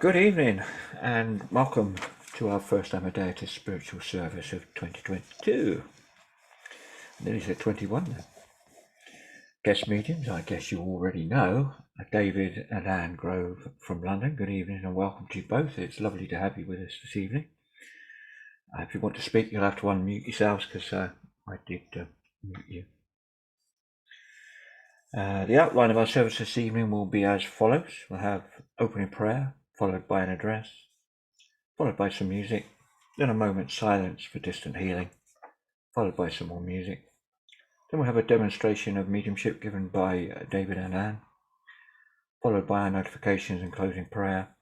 Good evening and welcome to our first Amadeitist spiritual service of 2022. Nearly said 21 then. Guest mediums, I guess you already know, are David and Anne Grove from London. Good evening and welcome to you both. It's lovely to have you with us this evening. If you want to speak, you'll have to unmute yourselves because I did mute you. The outline of our service this evening will be as follows. We'll have opening prayer, followed by an address, followed by some music, then a moment's silence for distant healing, followed by some more music. Then we'll have a demonstration of mediumship given by David and Anne, followed by our notifications and closing prayer.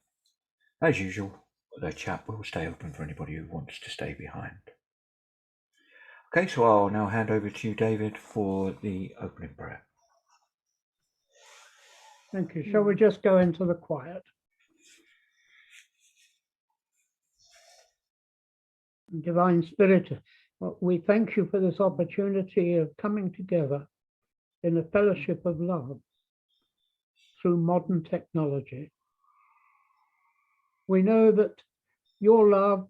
As usual, the chat will stay open for anybody who wants to stay behind. Okay, so I'll now hand over to you, David, for the opening prayer. Thank you. Shall we just go into the quiet? Divine Spirit, we thank you for this opportunity of coming together in a fellowship of love through modern technology. We know that your love,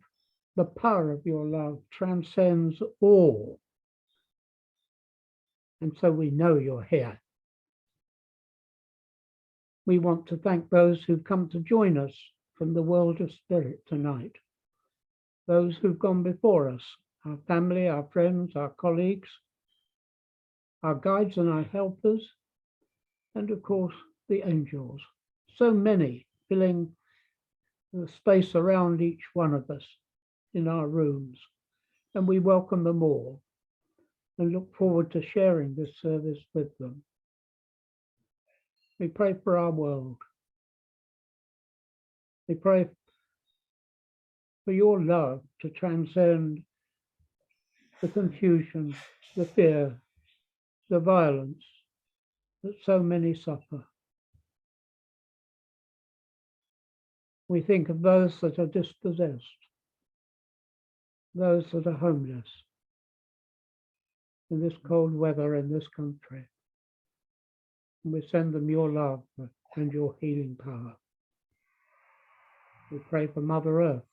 the power of your love, transcends all. And so we know you're here. We want to thank those who've come to join us from the world of spirit tonight. Those who've gone before us, our family, our friends, our colleagues, our guides and our helpers, and of course, the angels. So many filling the space around each one of us in our rooms. And we welcome them all and look forward to sharing this service with them. We pray for our world. We pray for your love to transcend the confusion, the fear, the violence that so many suffer. We think of those that are dispossessed, those that are homeless in this cold weather in this country. And we send them your love and your healing power. We pray for Mother Earth,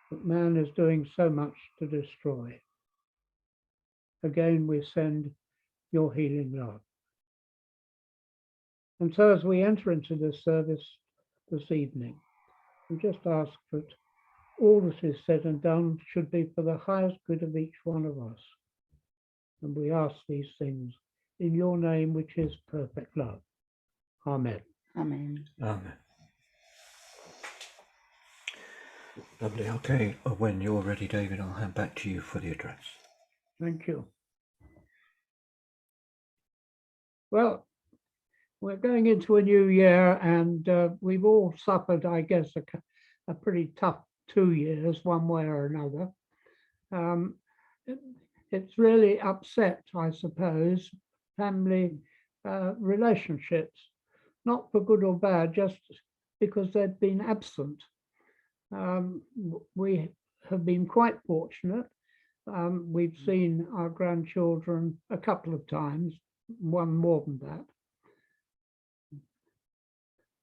that man is doing so much to destroy. Again, we send your healing love. And so as we enter into this service this evening, we just ask that all that is said and done should be for the highest good of each one of us. And we ask these things in your name, which is perfect love. Amen. Amen. Amen. Lovely. Okay, when you're ready, David, I'll hand back to you for the address. Thank you. Well, we're going into a new year and we've all suffered, I guess, a pretty tough 2 years, one way or another. It's really upset, I suppose, family relationships, not for good or bad, just because they've been absent. We have been quite fortunate. We've seen our grandchildren a couple of times, one more than that.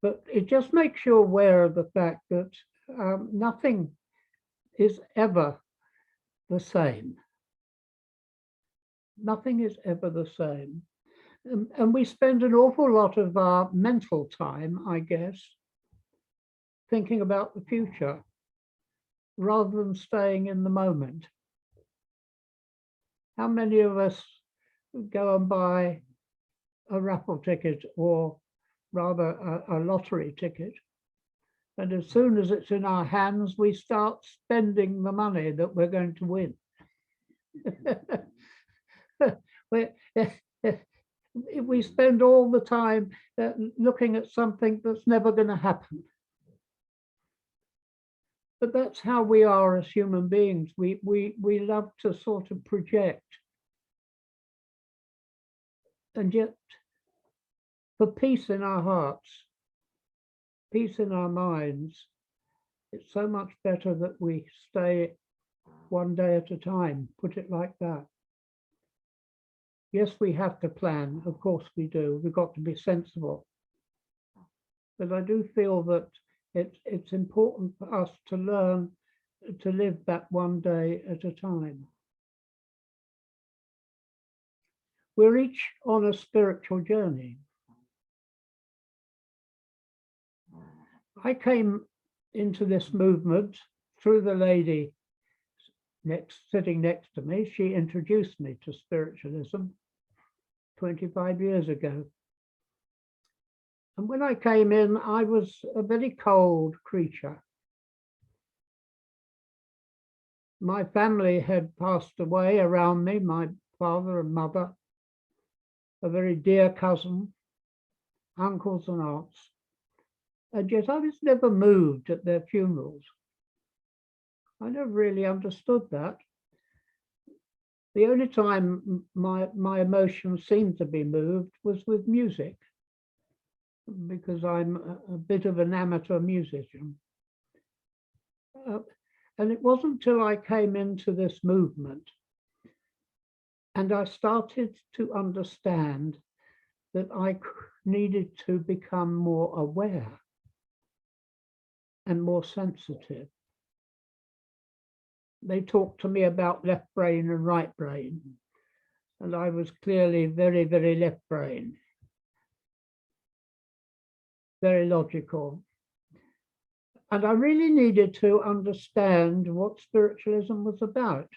But it just makes you aware of the fact that nothing is ever the same. Nothing is ever the same. And we spend an awful lot of our mental time, I guess, thinking about the future rather than staying in the moment. How many of us go and buy a raffle ticket or rather a lottery ticket, and as soon as it's in our hands, we start spending the money that we're going to win? We spend all the time looking at something that's never going to happen. But that's how we are as human beings. We love to sort of project. And yet, for peace in our hearts, peace in our minds, it's so much better that we stay one day at a time, put it like that. Yes, we have to plan. Of course we do. We've got to be sensible. But I do feel that it's important for us to learn to live that one day at a time. We're each on a spiritual journey. I came into this movement through the lady sitting next to me. She introduced me to spiritualism 25 years ago. And when I came in, I was a very cold creature. My family had passed away around me, my father and mother, a very dear cousin, uncles and aunts. And yet I was never moved at their funerals. I never really understood that. The only time my emotions seemed to be moved was with music, because I'm a bit of an amateur musician. And it wasn't until I came into this movement and I started to understand that I needed to become more aware and more sensitive. They talked to me about left brain and right brain, and I was clearly very, very left brain, very logical. And I really needed to understand what spiritualism was about.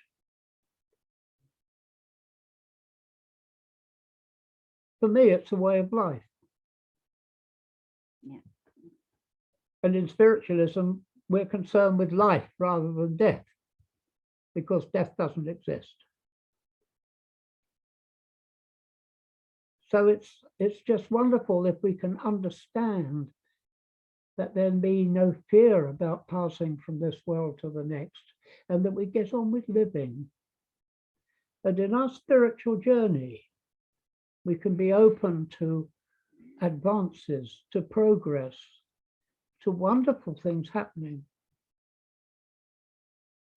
For me, it's a way of life. Yeah. And in spiritualism, we're concerned with life rather than death, because death doesn't exist. So it's just wonderful if we can understand that there be no fear about passing from this world to the next, and that we get on with living. And in our spiritual journey, we can be open to advances, to progress, to wonderful things happening.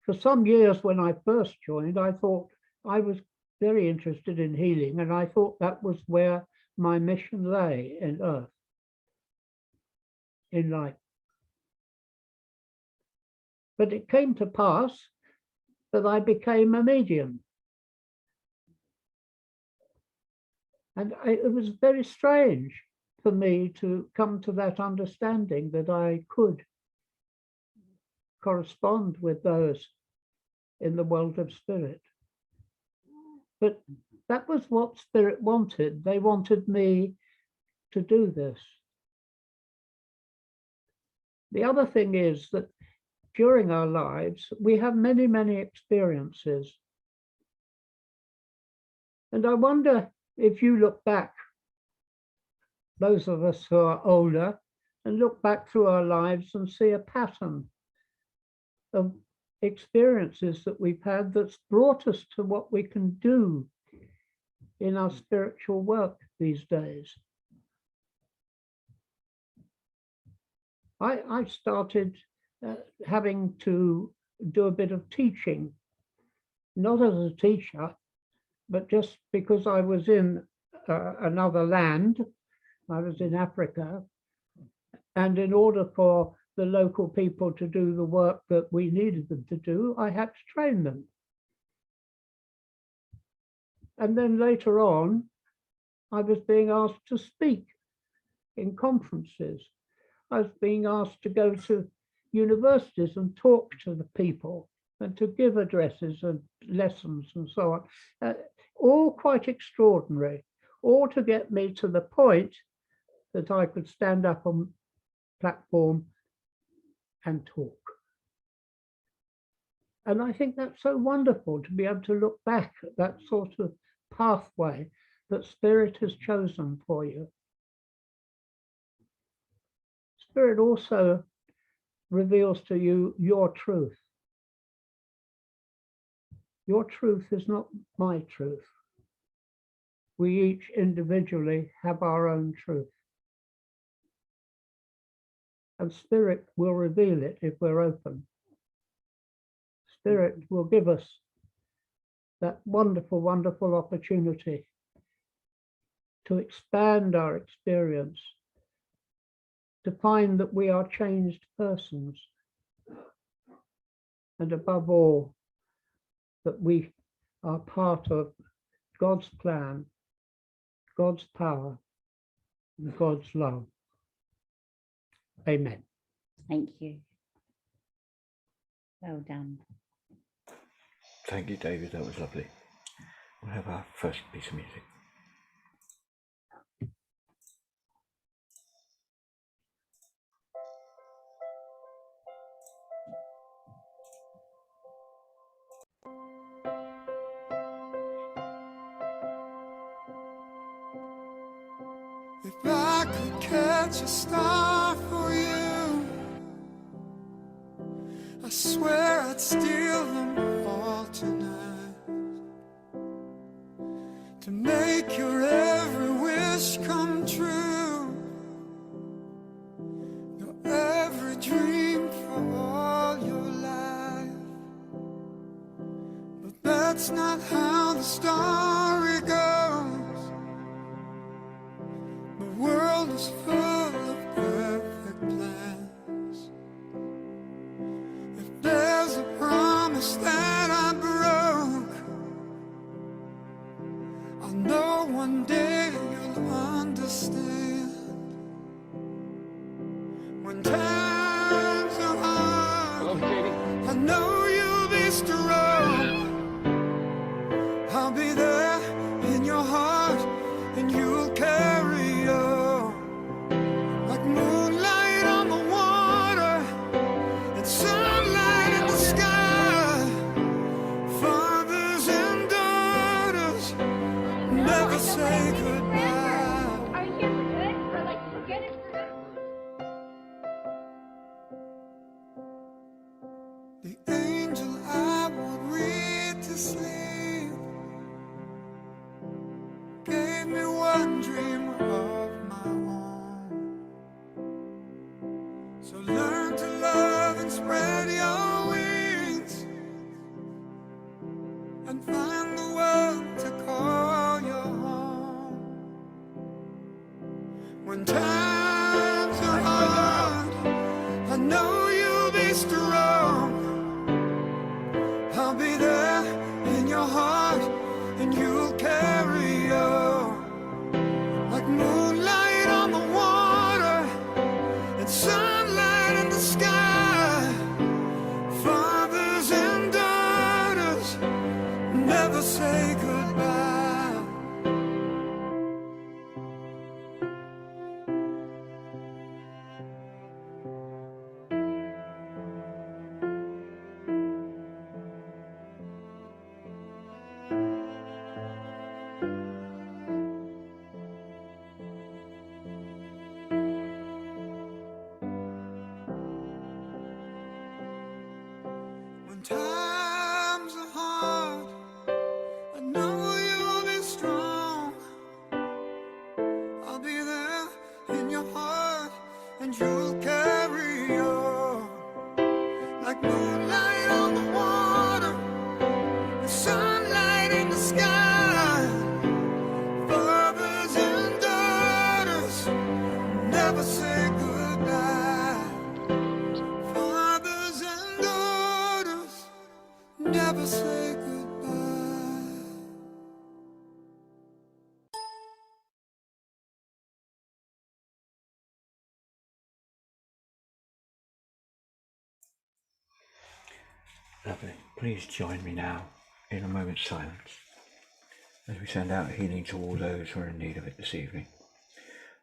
For some years when I first joined, I thought I was very interested in healing, and I thought that was where my mission lay in earth, in life. But it came to pass that I became a medium. And it was very strange for me to come to that understanding that I could correspond with those in the world of spirit. But that was what spirit wanted. They wanted me to do this. The other thing is that during our lives, we have many, many experiences. And I wonder if you look back, those of us who are older, and look back through our lives and see a pattern of experiences that we've had that's brought us to what we can do in our spiritual work these days. I started having to do a bit of teaching, not as a teacher, but just because I was in another land. I was in Africa, and in order for the local people to do the work that we needed them to do, I had to train them. And then later on, I was being asked to speak in conferences. I was being asked to go to universities and talk to the people and to give addresses and lessons and so on. All quite extraordinary, all to get me to the point that I could stand up on platform and talk. And I think that's so wonderful to be able to look back at that sort of pathway that Spirit has chosen for you. Spirit also reveals to you your truth. Your truth is not my truth. We each individually have our own truth. And Spirit will reveal it if we're open. Spirit will give us that wonderful, wonderful opportunity to expand our experience, to find that we are changed persons, and above all, that we are part of God's plan, God's power, and God's love. Amen. Thank you. Well done. Thank you, David. That was lovely. We'll have our first piece of music. If I could catch a star for you, I swear I'd steal them all tonight, to make your every wish come true, your every dream for all your life. But that's not how the story goes. The world is full of perfect plans. If there's a promise that I broke, I know one day you'll understand. When times are hard, I know you'll be strong. I'll be there in your heart, and you'll carry on like moonlight on the water and sunlight in the sky. Fathers and daughters never say goodbye. Are you here for good, or like forget it for good? The angel I would read to sleep gave me one dream of my own. So learn to love and spread your wings, and find the world to call your home. When times are hard, I know you'll be strong. I'll be there in your heart, and you'll carry on like moonlight on the water and sunlight in the sky. Fathers and daughters never say goodbye. When times are hard, I know you'll be strong. I'll be there in your heart, and you'll carry on like moonlight on the water and sunlight in the sky. Fathers and daughters never say goodbye. Fathers and daughters never say goodbye. Lovely. Please join me now in a moment's silence as we send out healing to all those who are in need of it this evening.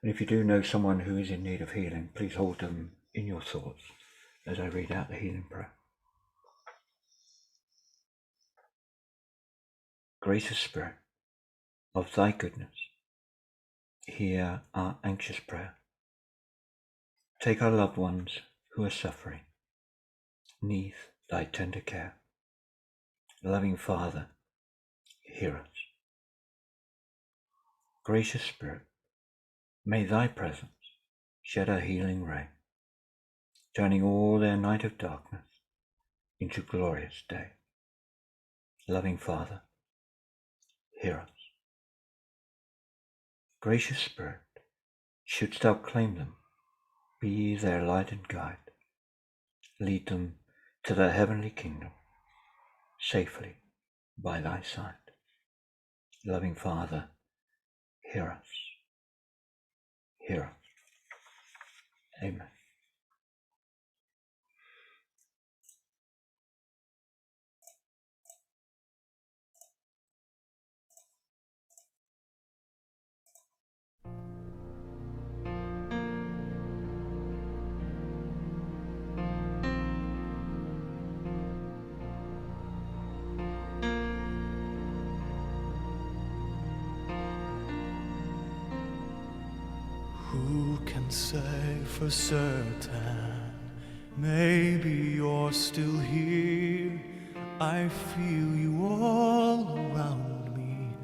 And if you do know someone who is in need of healing, please hold them in your thoughts as I read out the healing prayer. Gracious Spirit, of thy goodness, hear our anxious prayer. Take our loved ones who are suffering, neath thy tender care. Loving Father, hear us. Gracious Spirit, may thy presence shed a healing ray, turning all their night of darkness into glorious day. Loving Father, hear us. Gracious Spirit, shouldst thou claim them, be their light and guide. Lead them to the heavenly kingdom, safely by thy side. Loving Father, hear us. Hear us. Amen. Who can say for certain? Maybe you're still here. I feel you all around me.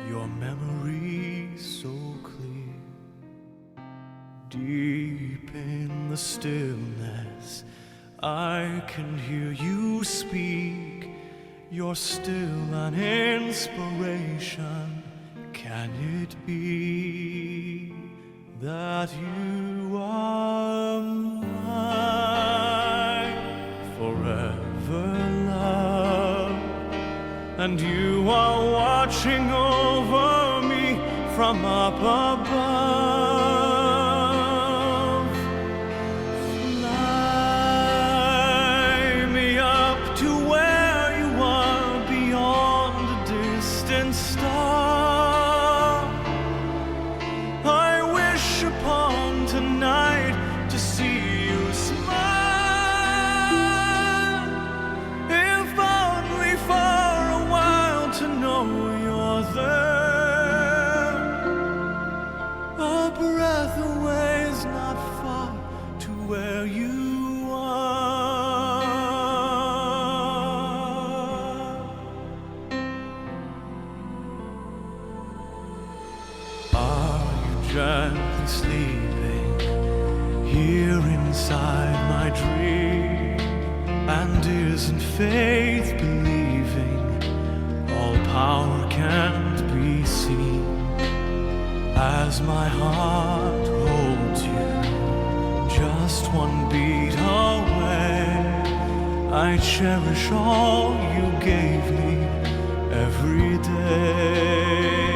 Your memory so clear. Deep in the stillness, I can hear you speak. You're still an inspiration. Can it be that you are mine forever, love? And you are watching over me from up above. Fly me up to where you are beyond a distant star. I wish upon tonight to see you smile, if only for a while to know you're there. A breath away is not far to where you are. Are you gently sleeping here inside my dream? And isn't faith believing all power can't be seen? As my heart holds you just one beat away, I cherish all you gave me every day.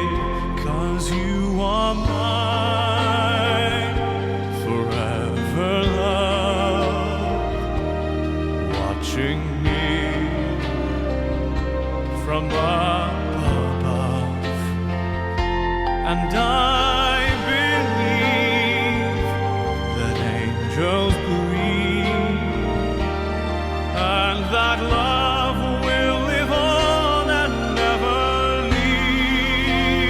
'Cause you are mine forever, love, watching me from up above. And I believe that angels breathe, and that love will live on and never leave.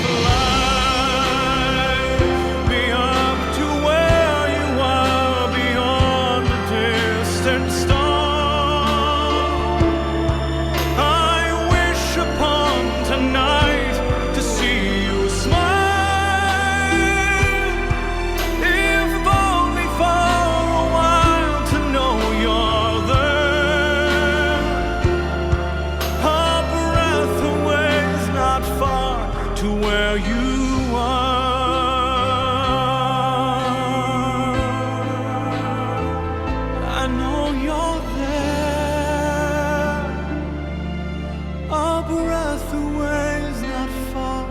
Fly me up to where you are beyond the distant star. I wish upon tonight to see you smile, if only for a while to know you're there. A breath away is not far to where you are. I know you're there. A breath away is not far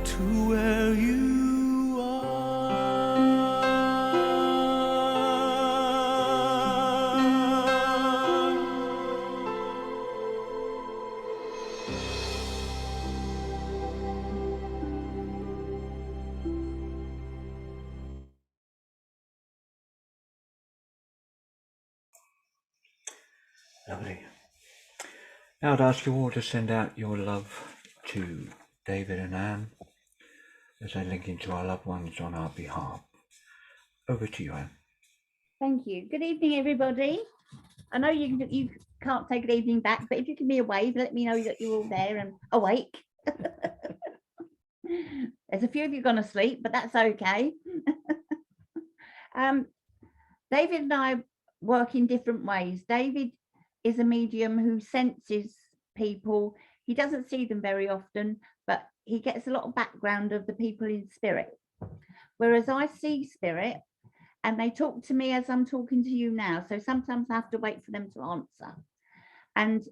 to where you are. Lovely. Now I'd ask you all to send out your love to David and Anne as they link into our loved ones on our behalf. Over to you, Anne. Thank you. Good evening, everybody. I know you can't take an evening back, but if you give me a wave, let me know that you're all there and awake. There's a few of you gone to sleep, but that's okay. David and I work in different ways. David is a medium who senses people. He doesn't see them very often, but he gets a lot of background of the people in spirit. Whereas I see spirit and they talk to me as I'm talking to you now. So sometimes I have to wait for them to answer. And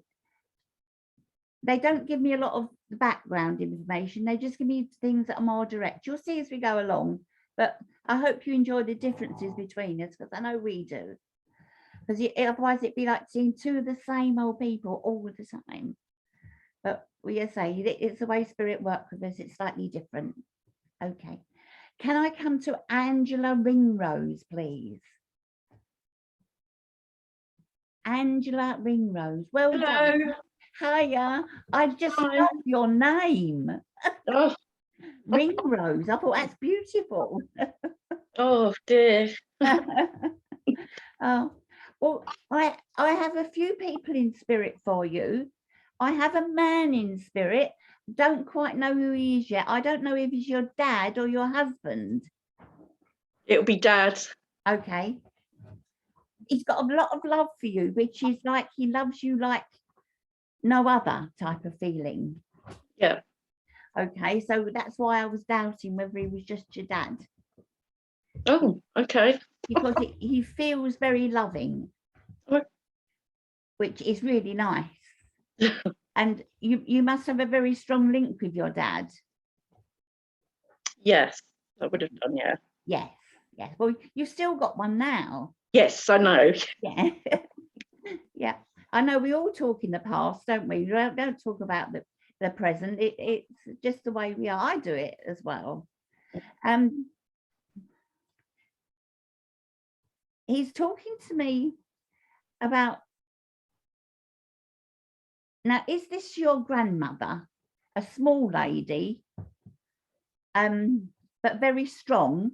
they don't give me a lot of background information. They just give me things that are more direct. You'll see as we go along, but I hope you enjoy the differences between us, because I know we do. Because otherwise it'd be like seeing two of the same old people all the time. But we say it's the way spirit works with us. It's slightly different. Okay. Can I come to Angela Ringrose, please? Angela Ringrose. Well done. Hiya. I just love your name. Oh, Ringrose. I thought that's beautiful. oh dear. Oh, well, I have a few people in spirit for you. I have a man in spirit. Don't quite know who he is yet. I don't know if he's your dad or your husband. It'll be Dad. Okay. He's got a lot of love for you, which is like he loves you like no other type of feeling. Yeah. Okay, so that's why I was doubting whether he was just your dad. Oh, okay. Because he feels very loving, Oh. which is really nice. And you must have a very strong link with your dad. Yes, I would have done, yeah. Yes, yes. Well, you've still got one now. Yes, I know. Yeah. Yeah. I know we all talk in the past, don't we? We don't talk about the present. It's just the way we are. I do it as well. He's talking to me about, now, is this your grandmother? A small lady, but very strong.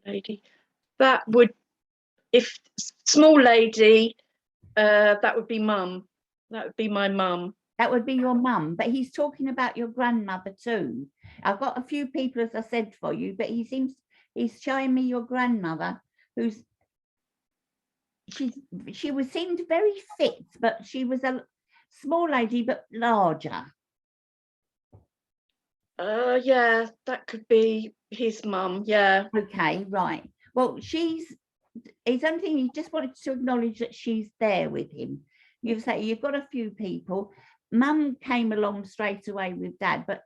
Lady. That would, if small lady, that would be Mum. That would be my mum. That would be your mum, but he's talking about your grandmother too. I've got a few people, as I said, for you, but he's showing me your grandmother, who's she seemed very fit, but she was a small lady but larger. Yeah, that could be his mum. Yeah. Okay, right. Well, it's something he just wanted to acknowledge that she's there with him. You say you've got a few people. Mum came along straight away with Dad, but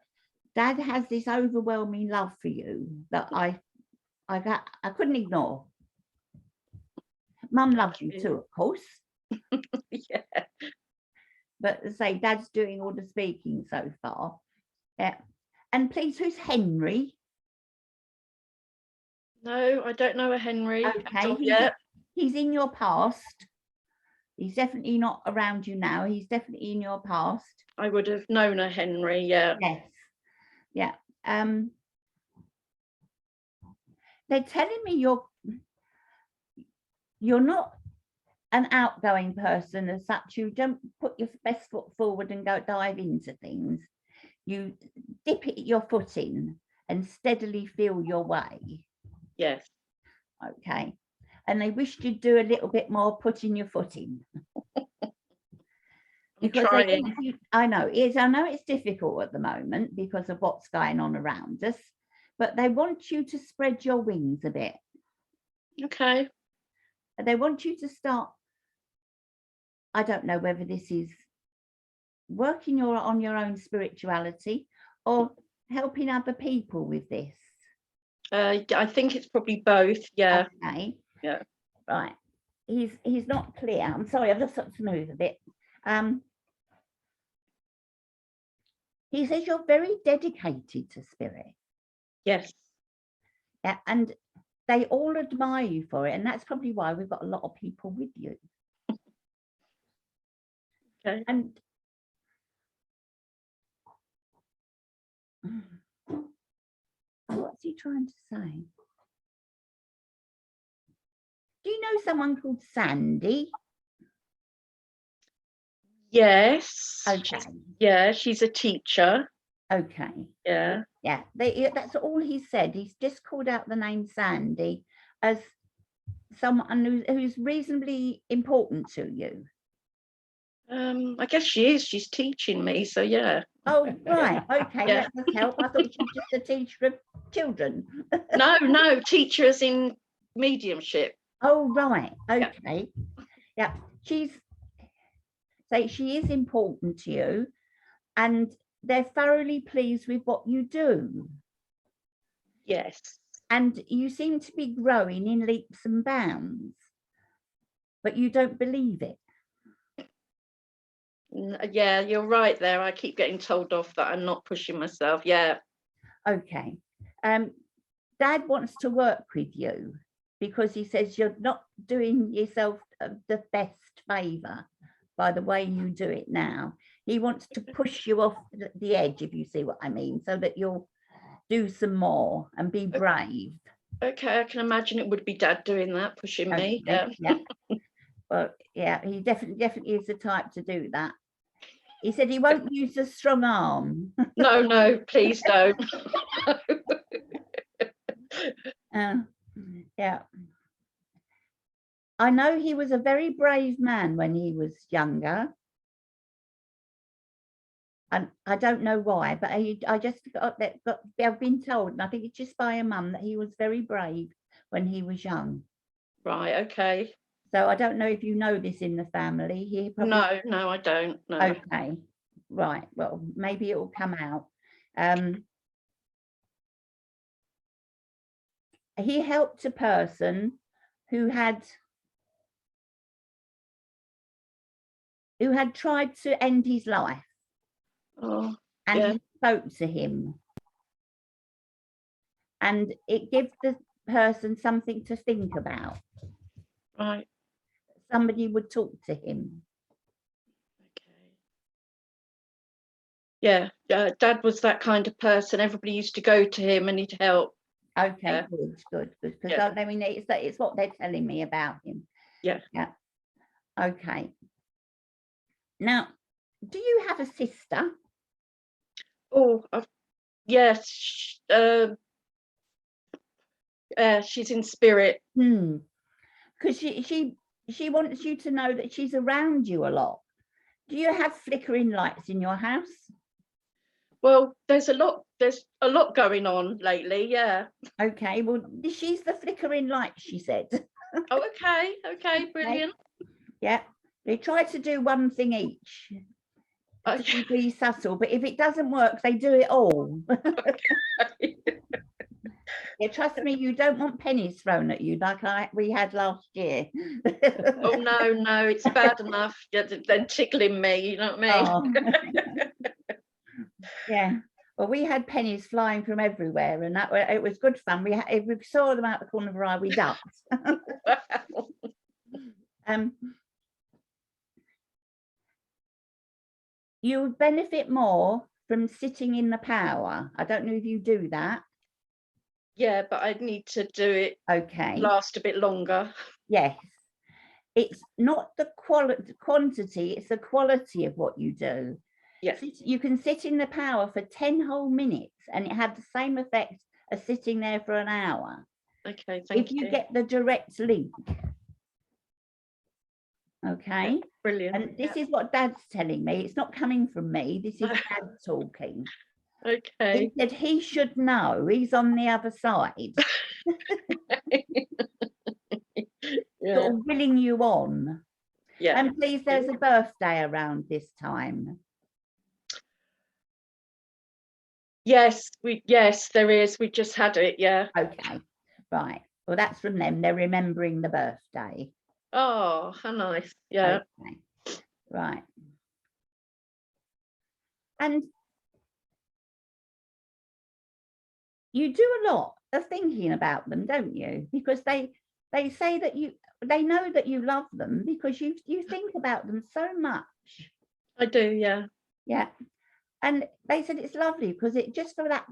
Dad has this overwhelming love for you that I couldn't ignore. Mum loves you too, of course. Yeah. But as I say, Dad's doing all the speaking so far. Yeah. And please, who's Henry? No, I don't know a Henry. Okay, he's in your past. He's definitely not around you now. He's definitely in your past. I would have known a Henry, yeah. Yes. Yeah. They're telling me you're not an outgoing person as such. You don't put your best foot forward and go dive into things. You dip your foot in and steadily feel your way. Yes. Okay. And they wished you'd do a little bit more putting your foot in. Because I know it's difficult at the moment because of what's going on around us, but they want you to spread your wings a bit. Okay. They want you to start, I don't know whether this is working on your own spirituality or helping other people with this. I think it's probably both, yeah. Okay. Yeah. Right. He's not clear. I'm sorry, I've just got to move a bit. He says you're very dedicated to spirit. Yes. Yeah, and they all admire you for it, and that's probably why we've got a lot of people with you. Okay. And what's he trying to say? Do you know someone called Sandy? Yes. Okay. Yeah, she's a teacher. Okay. Yeah. Yeah, that's all he said. He's just called out the name Sandy as someone who's reasonably important to you. I guess she is. She's teaching me, so yeah. Oh, right. Okay, Yeah. that does help. I thought she was just a teacher of children. No, teachers in mediumship. Oh, right. Yeah. Okay. Yeah. She is important to you, and they're thoroughly pleased with what you do. Yes. And you seem to be growing in leaps and bounds, but you don't believe it. Yeah, you're right there. I keep getting told off that I'm not pushing myself. Yeah. Okay. Dad wants to work with you because he says you're not doing yourself the best favor by the way you do it now. He wants to push you off the edge, if you see what I mean, so that you'll do some more and be brave. Okay, I can imagine it would be Dad doing that, pushing me. Okay, Yeah. yeah. Well, yeah, he definitely is the type to do that. He said he won't use a strong arm. No, please don't. Yeah. I know he was a very brave man when he was younger. And I don't know why, but I just I've been told, and I think it's just by a mum, that he was very brave when he was young. Right, okay. So I don't know if you know this in the family. He probably... No, I don't. No. Okay, right. Well, maybe it will come out. He helped a person who had tried to end his life, Oh, and yeah. he spoke to him, and it gives the person something to think about. Right. Somebody would talk to him. Okay. Yeah, Dad was that kind of person. Everybody used to go to him and he'd help. Okay, Yeah. good. Because Yeah. I mean, it's what they're telling me about him. Yeah. Yeah. Okay. Now, do you have a sister? Oh, yes. She's in spirit. Because she wants you to know that she's around you a lot. Do you have flickering lights in your house? Well, there's a lot going on lately. Yeah. Okay, well, she's the flickering light, she said. Oh, okay, brilliant. Yeah, they try to do one thing each to be subtle, but if it doesn't work, they do it all. Yeah, trust me, you don't want pennies thrown at you like we had last year. Oh no, it's bad enough. Yeah, they're tickling me, you know what I mean? Oh. Yeah, well, we had pennies flying from everywhere, and it was good fun. If we saw them out the corner of our eye, we ducked. You would benefit more from sitting in the power. I don't know if you do that. Yeah, but I'd need to do it. Okay. Last a bit longer. Yes. It's not the quantity, it's the quality of what you do. Yes. You can sit in the power for 10 whole minutes and it had the same effect as sitting there for an hour. Okay, thank if you get the direct link. Okay. Yeah, brilliant. And this is what Dad's telling me. It's not coming from me. This is Dad talking. Okay. He said he should know. He's on the other side. Yeah. Sort of willing you on. Yeah. And please, there's a birthday around this time. Yes, there is. We just had it. Yeah. Okay. Right. Well, that's from them. They're remembering the birthday. Oh, how nice. Yeah. Okay. Right. And you do a lot of thinking about them, don't you? Because they say that they know that you love them because you think about them so much. I do, yeah. Yeah. And they said it's lovely because it just for that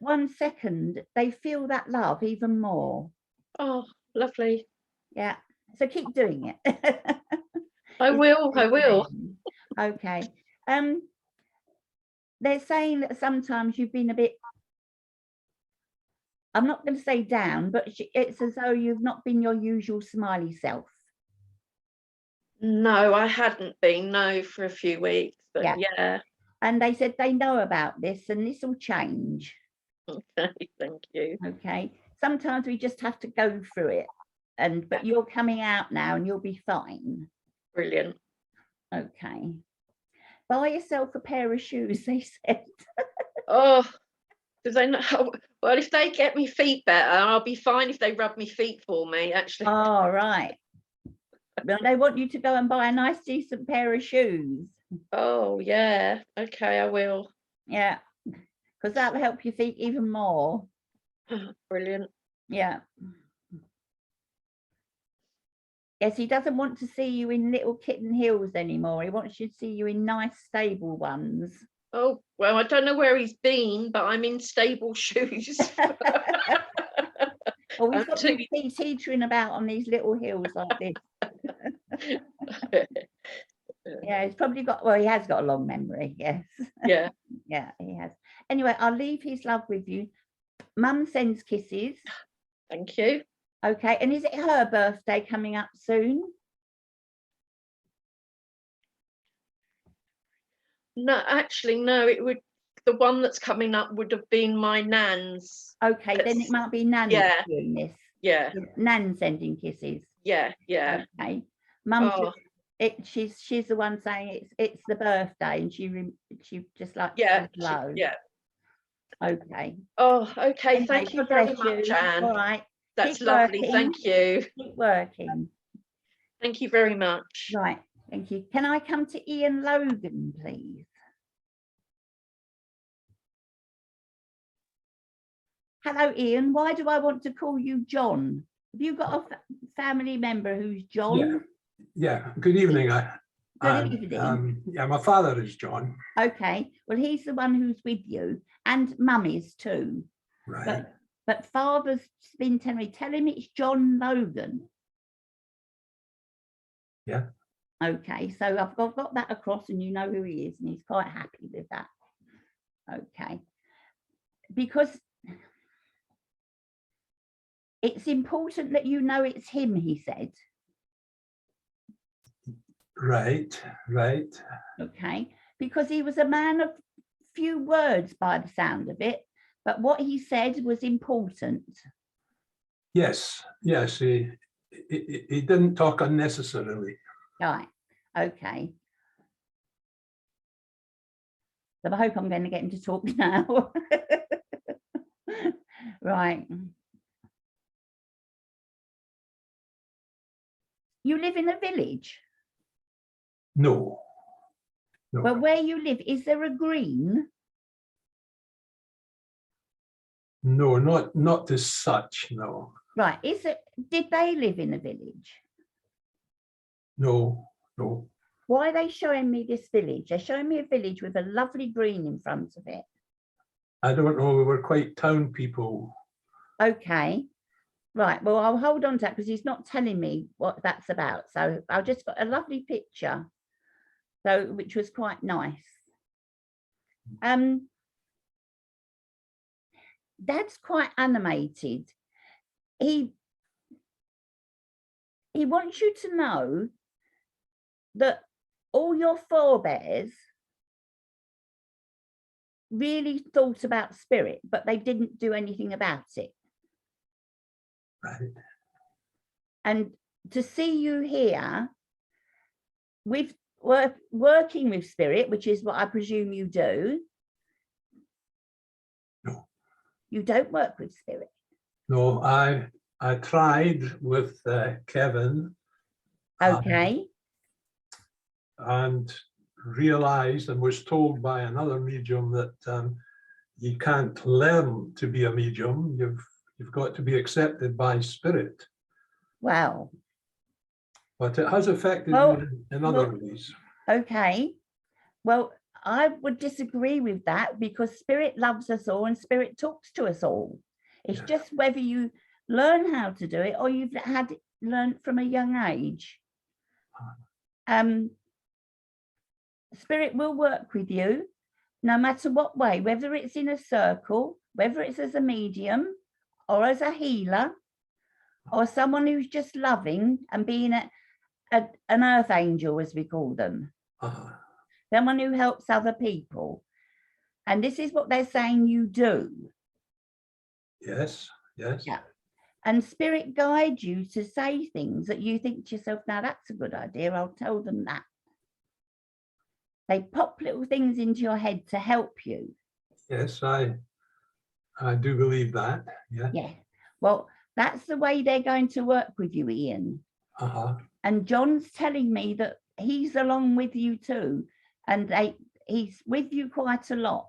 1 second, they feel that love even more. Oh, lovely. Yeah. So keep doing it. I will. Okay. They're saying that sometimes you've been a bit, I'm not going to say down, but it's as though you've not been your usual smiley self. No, I hadn't been, no, for a few weeks, but Yeah. yeah. And they said they know about this and this will change. Okay, thank you. Okay. Sometimes we just have to go through it. But you're coming out now and you'll be fine. Brilliant. Okay. Buy yourself a pair of shoes, they said. Oh, do they know? Well, if they get me feet better, I'll be fine if they rub me feet for me, actually. Oh, right. Well, they want you to go and buy a nice, decent pair of shoes. Oh, yeah. Okay, I will. Yeah. Because that'll help your feet even more. Brilliant. Yeah. Yes, he doesn't want to see you in little kitten heels anymore. He wants you to see you in nice, stable ones. Oh, well, I don't know where he's been, but I'm in stable shoes. Oh, he's got me teetering about on these little heels like this. Yeah, he's probably got, well, he has got a long memory, yes. Yeah. Yeah, he has. Anyway, I'll leave his love with you. Mum sends kisses. Thank you. Okay, and is it her birthday coming up soon? No, actually, no, it would, the one that's coming up would have been my nan's. Okay, then it might be Nan Yeah. doing this. Yeah. Nan sending kisses. Yeah, yeah. Okay. Mum, Oh. she's the one saying it's the birthday, and she just like Yeah, hello. yeah. Okay. Oh, okay. Anyway, Thank you God very bless much, you. Anne. All right. That's Keep lovely. working. Thank you. Keep working. Thank you very much. Right. Thank you. Can I come to Ian Logan, please? Hello, Ian. Why do I want to call you John? Have you got a family member who's John? Yeah. Good evening. Good evening. Yeah, my father is John. Okay. Well, he's the one who's with you, and Mummy's too. Right. But Father's been telling me, tell him it's John Logan. Yeah. Okay. So I've got that across, and you know who he is, and he's quite happy with that. Okay. Because it's important that you know it's him, he said. Right. Right. Okay. Because he was a man of few words by the sound of it, but what he said was important. Yes. Yes. He didn't talk unnecessarily. Right. Okay. So I hope I'm going to get him to talk now. Right. You live in a village? No. No. Well, where you live, is there a green? No, not as such. No. Right. Did they live in a village? No. No. Why are they showing me this village? They're showing me a village with a lovely green in front of it. I don't know. We were quite town people. Okay. Right. Well, I'll hold on to that because he's not telling me what that's about. So I just got a lovely picture, so which was quite nice. Dad's quite animated. He wants you to know that all your forebears really thought about spirit, but they didn't do anything about it. Right. And to see you here with working with spirit, which is what I presume you do. No. You don't work with spirit? No, I tried with Kevin. Okay. And realized and was told by another medium that you can't learn to be a medium. You've got to be accepted by spirit. Wow. But it has affected me in other ways. Okay. Well, I would disagree with that because spirit loves us all and spirit talks to us all. It's just whether you learn how to do it or you've learned from a young age. Spirit will work with you no matter what way, whether it's in a circle, whether it's as a medium or as a healer or someone who's just loving and being an earth angel, as we call them, someone who helps other people. And this is what they're saying you do. Yes, yes. Yeah. And spirit guide you to say things that you think to yourself, now that's a good idea, I'll tell them that. They pop little things into your head to help you. Yes, I do believe that. Yeah. Yeah. Well, that's the way they're going to work with you, Ian. And John's telling me that he's along with you too. And he's with you quite a lot.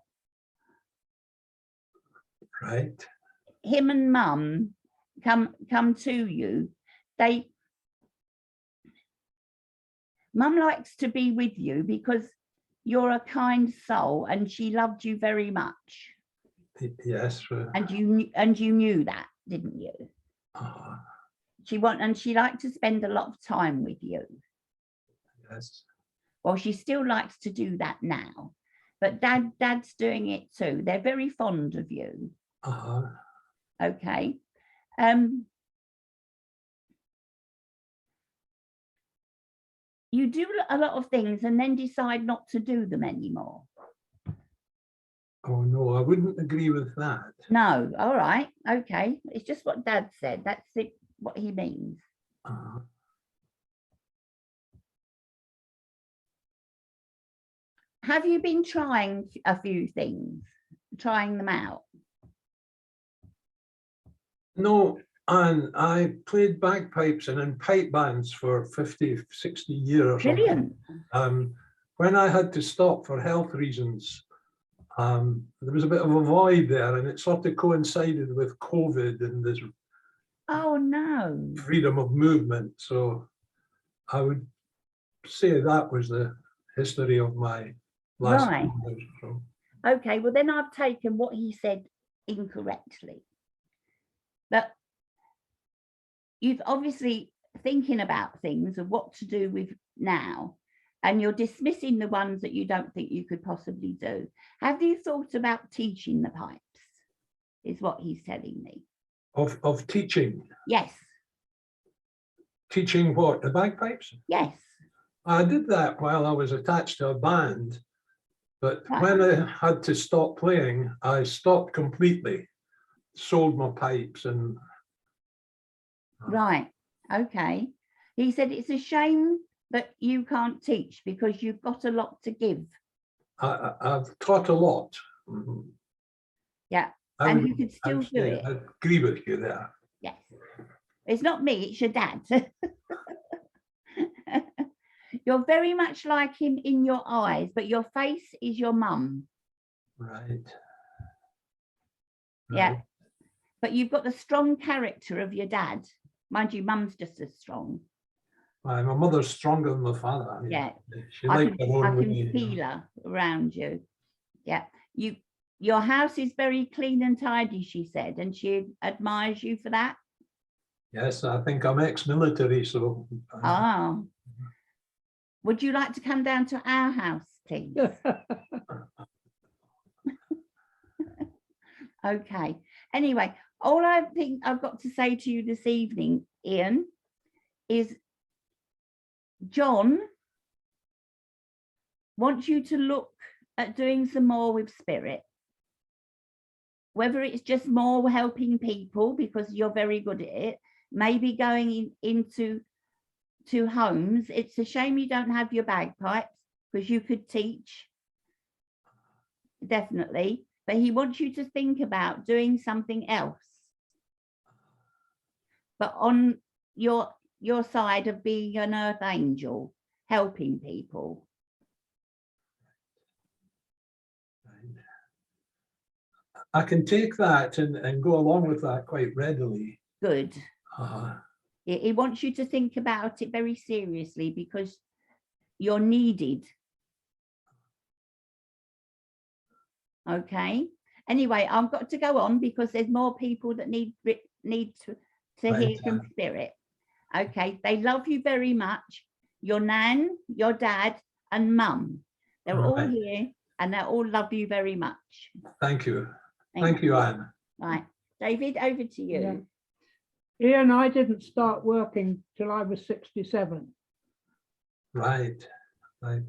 Right. Him and Mum come to you. Mum likes to be with you because you're a kind soul and she loved you very much. Yes. And you knew that, didn't you? She liked to spend a lot of time with you. Yes. Well, she still likes to do that now, but Dad's doing it too. They're very fond of you. Okay. You do a lot of things and then decide not to do them anymore. Oh no, I wouldn't agree with that. No, all right, okay. It's just what Dad said. That's it, what he means. Have you been trying a few things, trying them out? No, and I played bagpipes and in pipe bands for 50, 60 years. Brilliant. When I had to stop for health reasons, there was a bit of a void there, and it sort of coincided with COVID and this freedom of movement. So I would say that was the history of my last Right. so. Okay, well then I've taken what he said incorrectly. But you've obviously thinking about things and what to do with now, and you're dismissing the ones that you don't think you could possibly do. Have you thought about teaching the pipes, is what he's telling me. Of teaching? Yes. Teaching what, the bagpipes? Yes. I did that while I was attached to a band, but Right. when I had to stop playing, I stopped completely, sold my pipes and... Right, okay. He said it's a shame that you can't teach because you've got a lot to give. I've taught a lot. Yeah, and you could still do it. I agree with you there. Yes. It's not me, it's your dad. You're very much like him in your eyes, but your face is your mum. Right. Yeah. But you've got the strong character of your dad. Mind you, mum's just as strong. My mother's stronger than my father. Yeah. She liked her own I can way, feel her around you. Yeah. Your house is very clean and tidy, she said, and she admires you for that. Yes, I think I'm ex-military, so... Would you like to come down to our house, please? Okay. Anyway, all I think I've got to say to you this evening, Ian, is John wants you to look at doing some more with spirit. Whether it's just more helping people because you're very good at it, maybe going into homes. It's a shame you don't have your bagpipes because you could teach, definitely. But he wants you to think about doing something else. But on your side of being an earth angel, helping people. I can take that and go along with that quite readily. Good. He wants you to think about it very seriously because you're needed. Okay. Anyway, I've got to go on because there's more people that need to hear from spirit. Okay. They love you very much. Your nan, your dad, and mum. They're all here and they all love you very much. Thank you. Thank you, Anne. Right. David, over to you. Yeah. Ian, I didn't start working till I was 67. Right, right.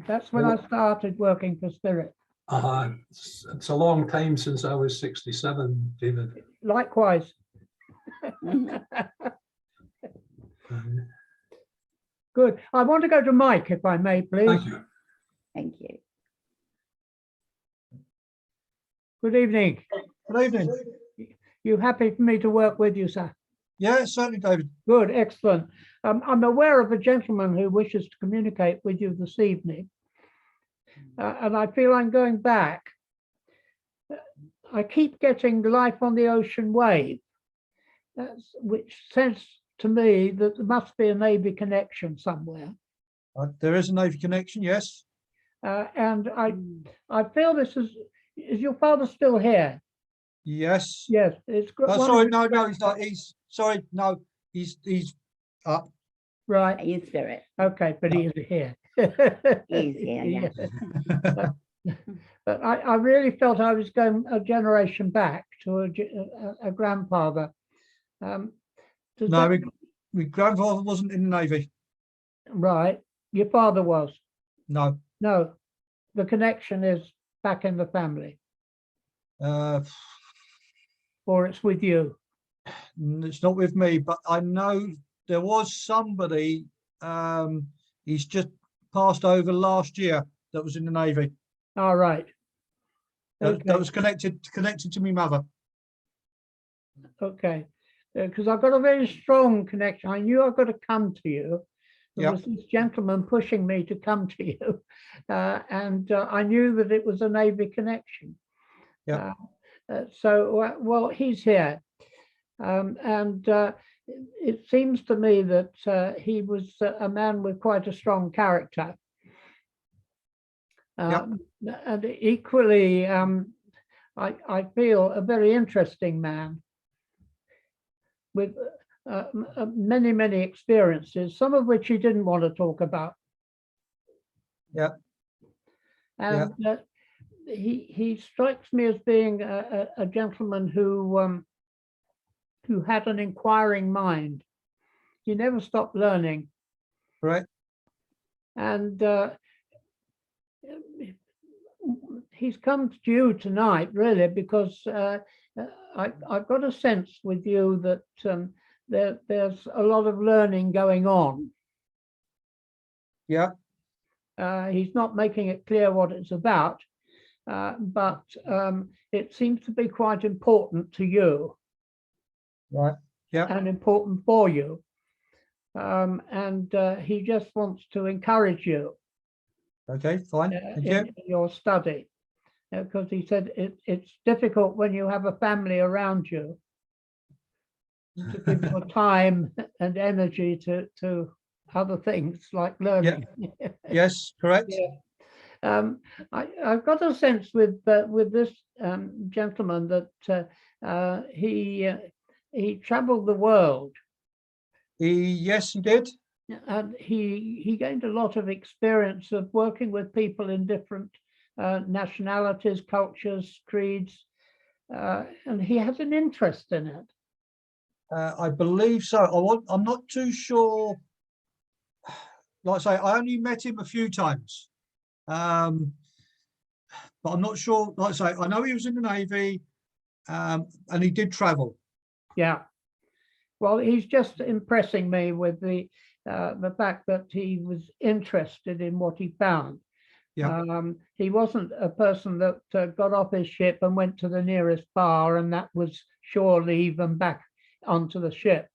That's when I Well- started working for Spirit. It's a long time since I was 67, David. Likewise. Uh, Good. I want to go to Mike, if I may, please. Thank you. Thank you. Good evening. Good evening. You happy for me to work with you, sir? Yeah, certainly, David. Good, excellent. I'm aware of a gentleman who wishes to communicate with you this evening. And I feel I'm going back. I keep getting Life on the Ocean Wave, which says to me that there must be a Navy connection somewhere. There is a Navy connection, yes. And I feel this is your father still here? Yes. Yes, it's good. Oh, sorry, no, he's not. He's sorry, no, he's up. Right, In spirit. okay, but he is here. He's here, yeah. But I really felt I was going a generation back to a grandfather. Does No, that- my grandfather wasn't in the Navy. Right, your father was. No, No, the connection is back in the family, uh, or it's with you. it's not with me, but I know there was somebody, he's just passed over last year that was in the Navy. All right. That was connected to my mother. Okay, because I've got a very strong connection. I knew I've got to come to you. There Yep. was this gentleman pushing me to come to you, and I knew that it was a Navy connection. Yep. Well, he's here, and it seems to me that he was a man with quite a strong character. Yep. And equally, I feel a very interesting man with many experiences, some of which he didn't want to talk about. Yeah. And he strikes me as being a gentleman who had an inquiring mind. He never stopped learning. Right. And he's come to you tonight, really, because I've got a sense with you that there's a lot of learning going on. Yeah. He's not making it clear what it's about, but it seems to be quite important to you. Right. Yeah. And important for you. And he just wants to encourage you Okay, fine. Thank you. in your study, because he said it's difficult when you have a family around you to give your time and energy to other things like learning. Yes, correct. Yeah. I've got a sense with this gentleman that he traveled the world. Yes, he did. And he gained a lot of experience of working with people in different nationalities, cultures, creeds, and he has an interest in it. I believe so. I'm not too sure. Like I say, I only met him a few times, but I'm not sure. Like I say, I know he was in the Navy, and he did travel. Yeah. Well, he's just impressing me with the fact that he was interested in what he found. Yeah. He wasn't a person that got off his ship and went to the nearest bar, and that was shore leave and back onto the ship.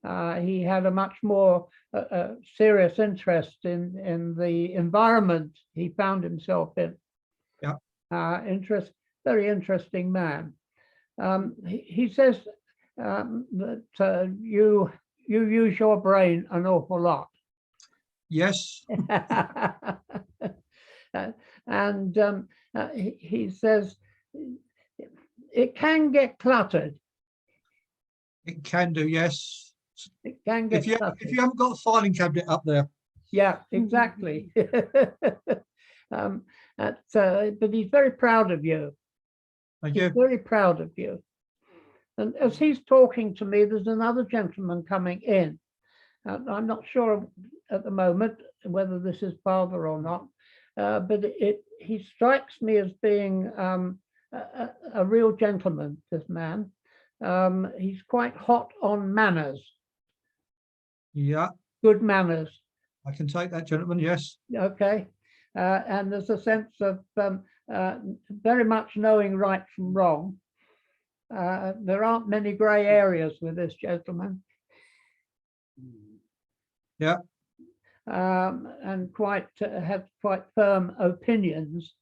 He had a much more serious interest in the environment he found himself in. Yeah. Very interesting man. He says that you use your brain an awful lot. Yes. And he says it can get cluttered. It can do. Yes. It can get cluttered. If you haven't got a filing cabinet up there. Yeah, exactly. But he's very proud of you. Thank He's you. very proud of you. And as he's talking to me, there's another gentleman coming in. I'm not sure at the moment whether this is father or not, but he strikes me as being a real gentleman, this man. He's quite hot on manners, Yeah, good manners. I can take that, gentleman. Yes. Okay. And there's a sense of very much knowing right from wrong. There aren't many grey areas with this gentleman. Yeah. And has quite firm opinions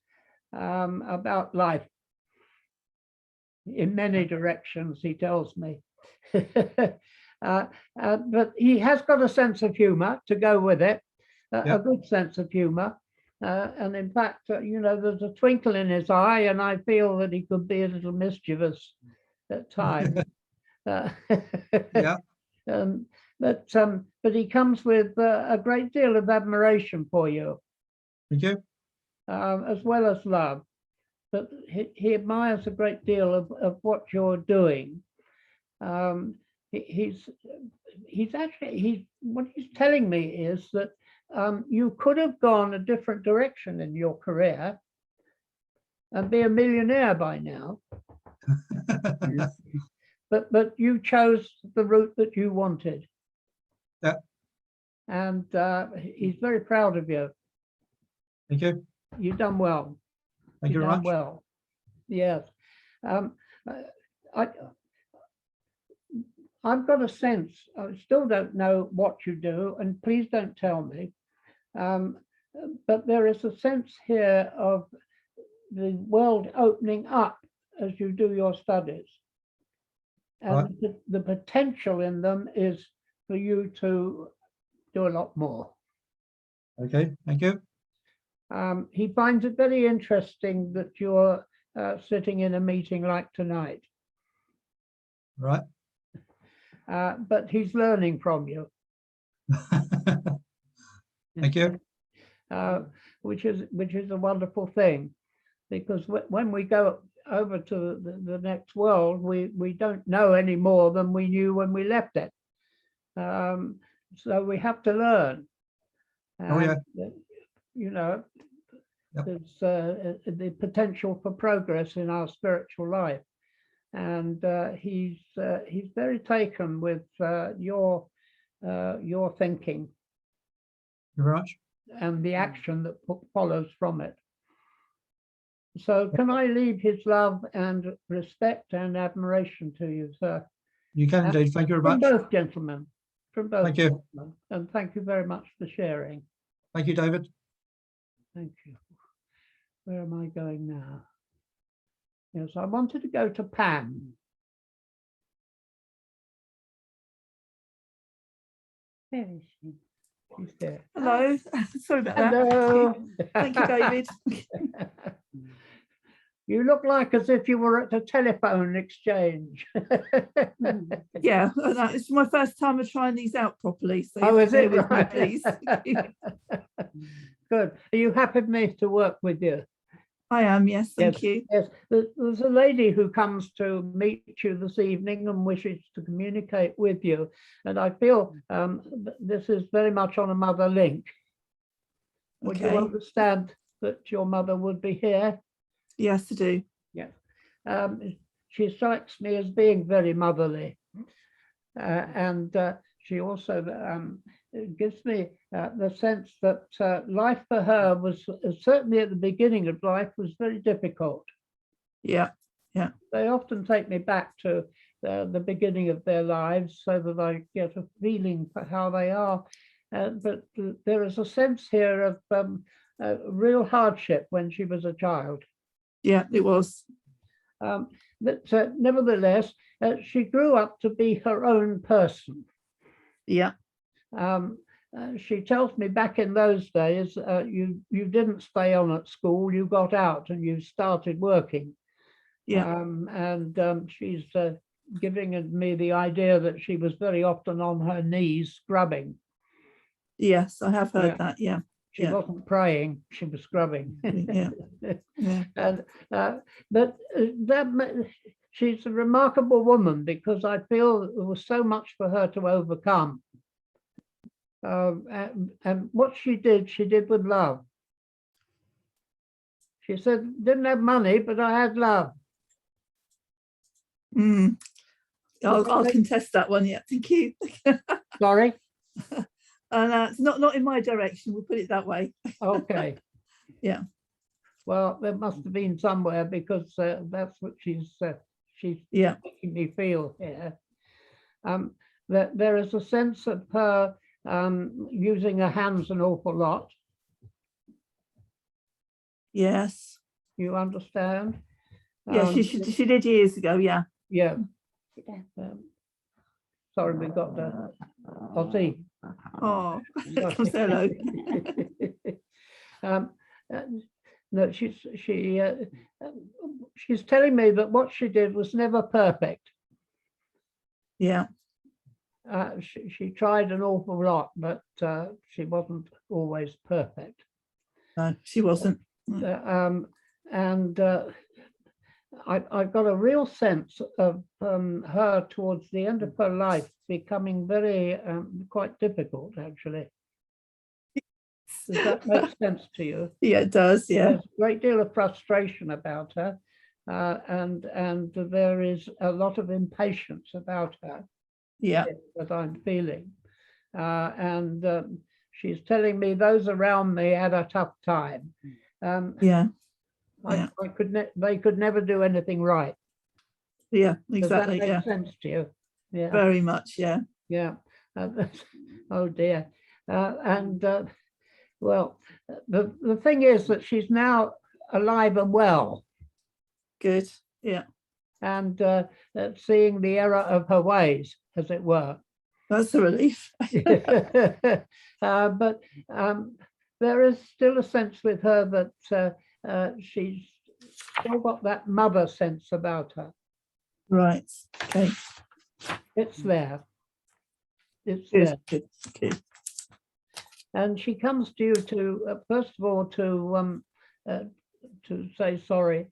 about life in many directions, he tells me. But he has got a sense of humor to go with it, Yeah. a good sense of humor. And in fact, there's a twinkle in his eye, and I feel that he could be a little mischievous at times. Yeah. But he comes with a great deal of admiration for you, Thank you. as well as love. But he admires a great deal of what you're doing. What he's telling me is that you could have gone a different direction in your career and be a millionaire by now. But you chose the route that you wanted. Yeah. And he's very proud of you. Thank you. You've done well. Thank you You've very done much. well. Yes. I've got a sense, I still don't know what you do, and please don't tell me. But there is a sense here of the world opening up as you do your studies. And the potential in them is for you to do a lot more. Okay, thank you. He finds it very interesting that you're sitting in a meeting like tonight. Right. But he's learning from you. Thank you. Which is a wonderful thing, because when we go over to the next world, we don't know any more than we knew when we left it. So we have to learn. Oh, yeah. Yep. There's the potential for progress in our spiritual life, and he's very taken with your thinking. Thank you very much. And the action that follows from it. So can I leave his love and respect and admiration to you, sir? You can indeed. Thank you very From much. both gentlemen. From both Thank you. gentlemen. And thank you very much for sharing. Thank you, David. Thank you. Where am I going now? Yes, I wanted to go to Pam. Where is she? She's there. Hello, sorry about that. Hello. Thank you, David. You look like as if you were at a telephone exchange. Yeah, it's my first time of trying these out properly. So Oh, is bear it with me, right? please? Good. Are you happy for me to work with you? I am, yes, thank Yes, you. Yes, there's a lady who comes to meet you this evening and wishes to communicate with you. And I feel this is very much on a mother link. Would you Okay. understand that your mother would be here? Yes, I do. Yes. She strikes me as being very motherly. And she also gives me the sense that life for her was certainly at the beginning of life was very difficult. Yeah, yeah. They often take me back to the beginning of their lives so that I get a feeling for how they are. But there is a sense here of real hardship when she was a child. Yeah, it was. But nevertheless, she grew up to be her own person. Yeah. She tells me back in those days, you didn't stay on at school, you got out and you started working. Yeah. She's giving me the idea that she was very often on her knees scrubbing. Yes, I have heard Yeah. that. Yeah. She Yeah. wasn't praying, she was scrubbing. Yeah. Yeah. And she's a remarkable woman because I feel there was so much for her to overcome. And what she did with love. She said, didn't have money, but I had love. Mm. I'll Okay. contest that one. Yeah, thank you. Sorry. And it's not in my direction. We'll put it that way. Okay. Yeah. Well, there must have been somewhere, because that's what she's Yeah. making me feel here. That there is a sense of her using her hands an awful lot. Yes. You understand? Yeah, she did years ago. Yeah. Yeah. Sit down. Sorry, we got the Aussie. Oh, come say hello. No, she's telling me that what she did was never perfect. Yeah. She tried an awful lot, but she wasn't always perfect. No, she wasn't. And I've got a real sense of her towards the end of her life becoming very quite difficult, actually. Does that make sense to you? Yeah, it does. Yeah. There's a great deal of frustration about her, and there is a lot of impatience about her. Yeah. That I'm feeling, and she's telling me those around me had a tough time. Yeah. They could never do anything right. Yeah, Does that exactly. make Yeah. sense to you? Yeah. Very much. Yeah. Yeah. Oh dear. Well, the thing is that she's now alive and well, Good. Yeah. and seeing the error of her ways, as it were. That's a relief. But there is still a sense with her that she's still got that mother sense about her. Right. Okay. It's there. It's Good. there. Good. Good. And she comes to you to first of all to say sorry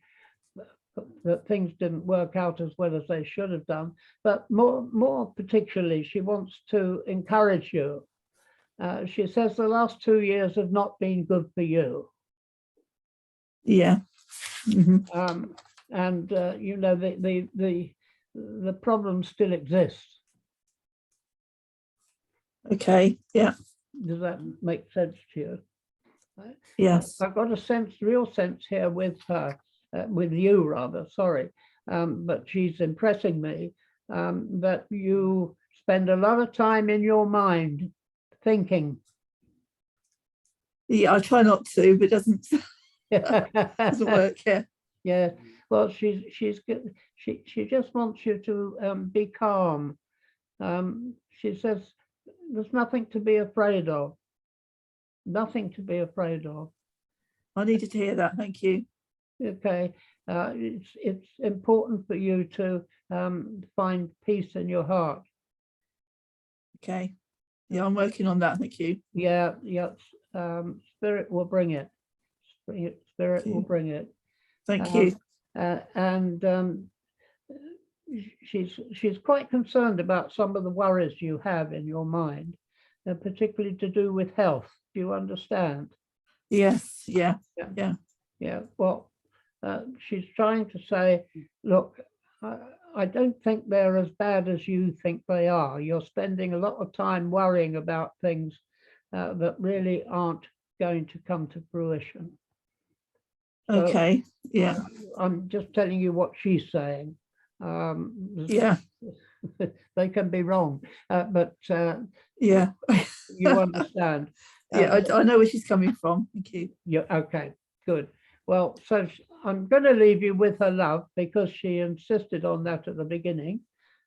that things didn't work out as well as they should have done, but more particularly, she wants to encourage you. She says the last 2 years have not been good for you. Yeah. Mm-hmm. And you know, the problem still exists. Okay. Yeah. Does that make sense to you? Yes. I've got a real sense here with her, with you rather, sorry, but she's impressing me that you spend a lot of time in your mind thinking. Yeah, I try not to, but it doesn't work. Yeah. Yeah. Well, she just wants you to be calm. She says there's nothing to be afraid of. Nothing to be afraid of. I needed to hear that. Thank you. Okay. It's important for you to find peace in your heart. Okay. Yeah, I'm working on that. Thank you. Yeah. Spirit will bring it. Spirit will bring it. Thank you. And she's quite concerned about some of the worries you have in your mind, particularly to do with health. Do you understand? Yes. Yeah. Yeah. Yeah. Well, she's trying to say, look, I don't think they're as bad as you think they are. You're spending a lot of time worrying about things that really aren't going to come to fruition. So, okay. Yeah. I'm just telling you what she's saying. Yeah. They can be wrong, but yeah. you understand. Yeah, I know where she's coming from. Thank you. Yeah. Okay. Good. Well, so I'm going to leave you with her love because she insisted on that at the beginning.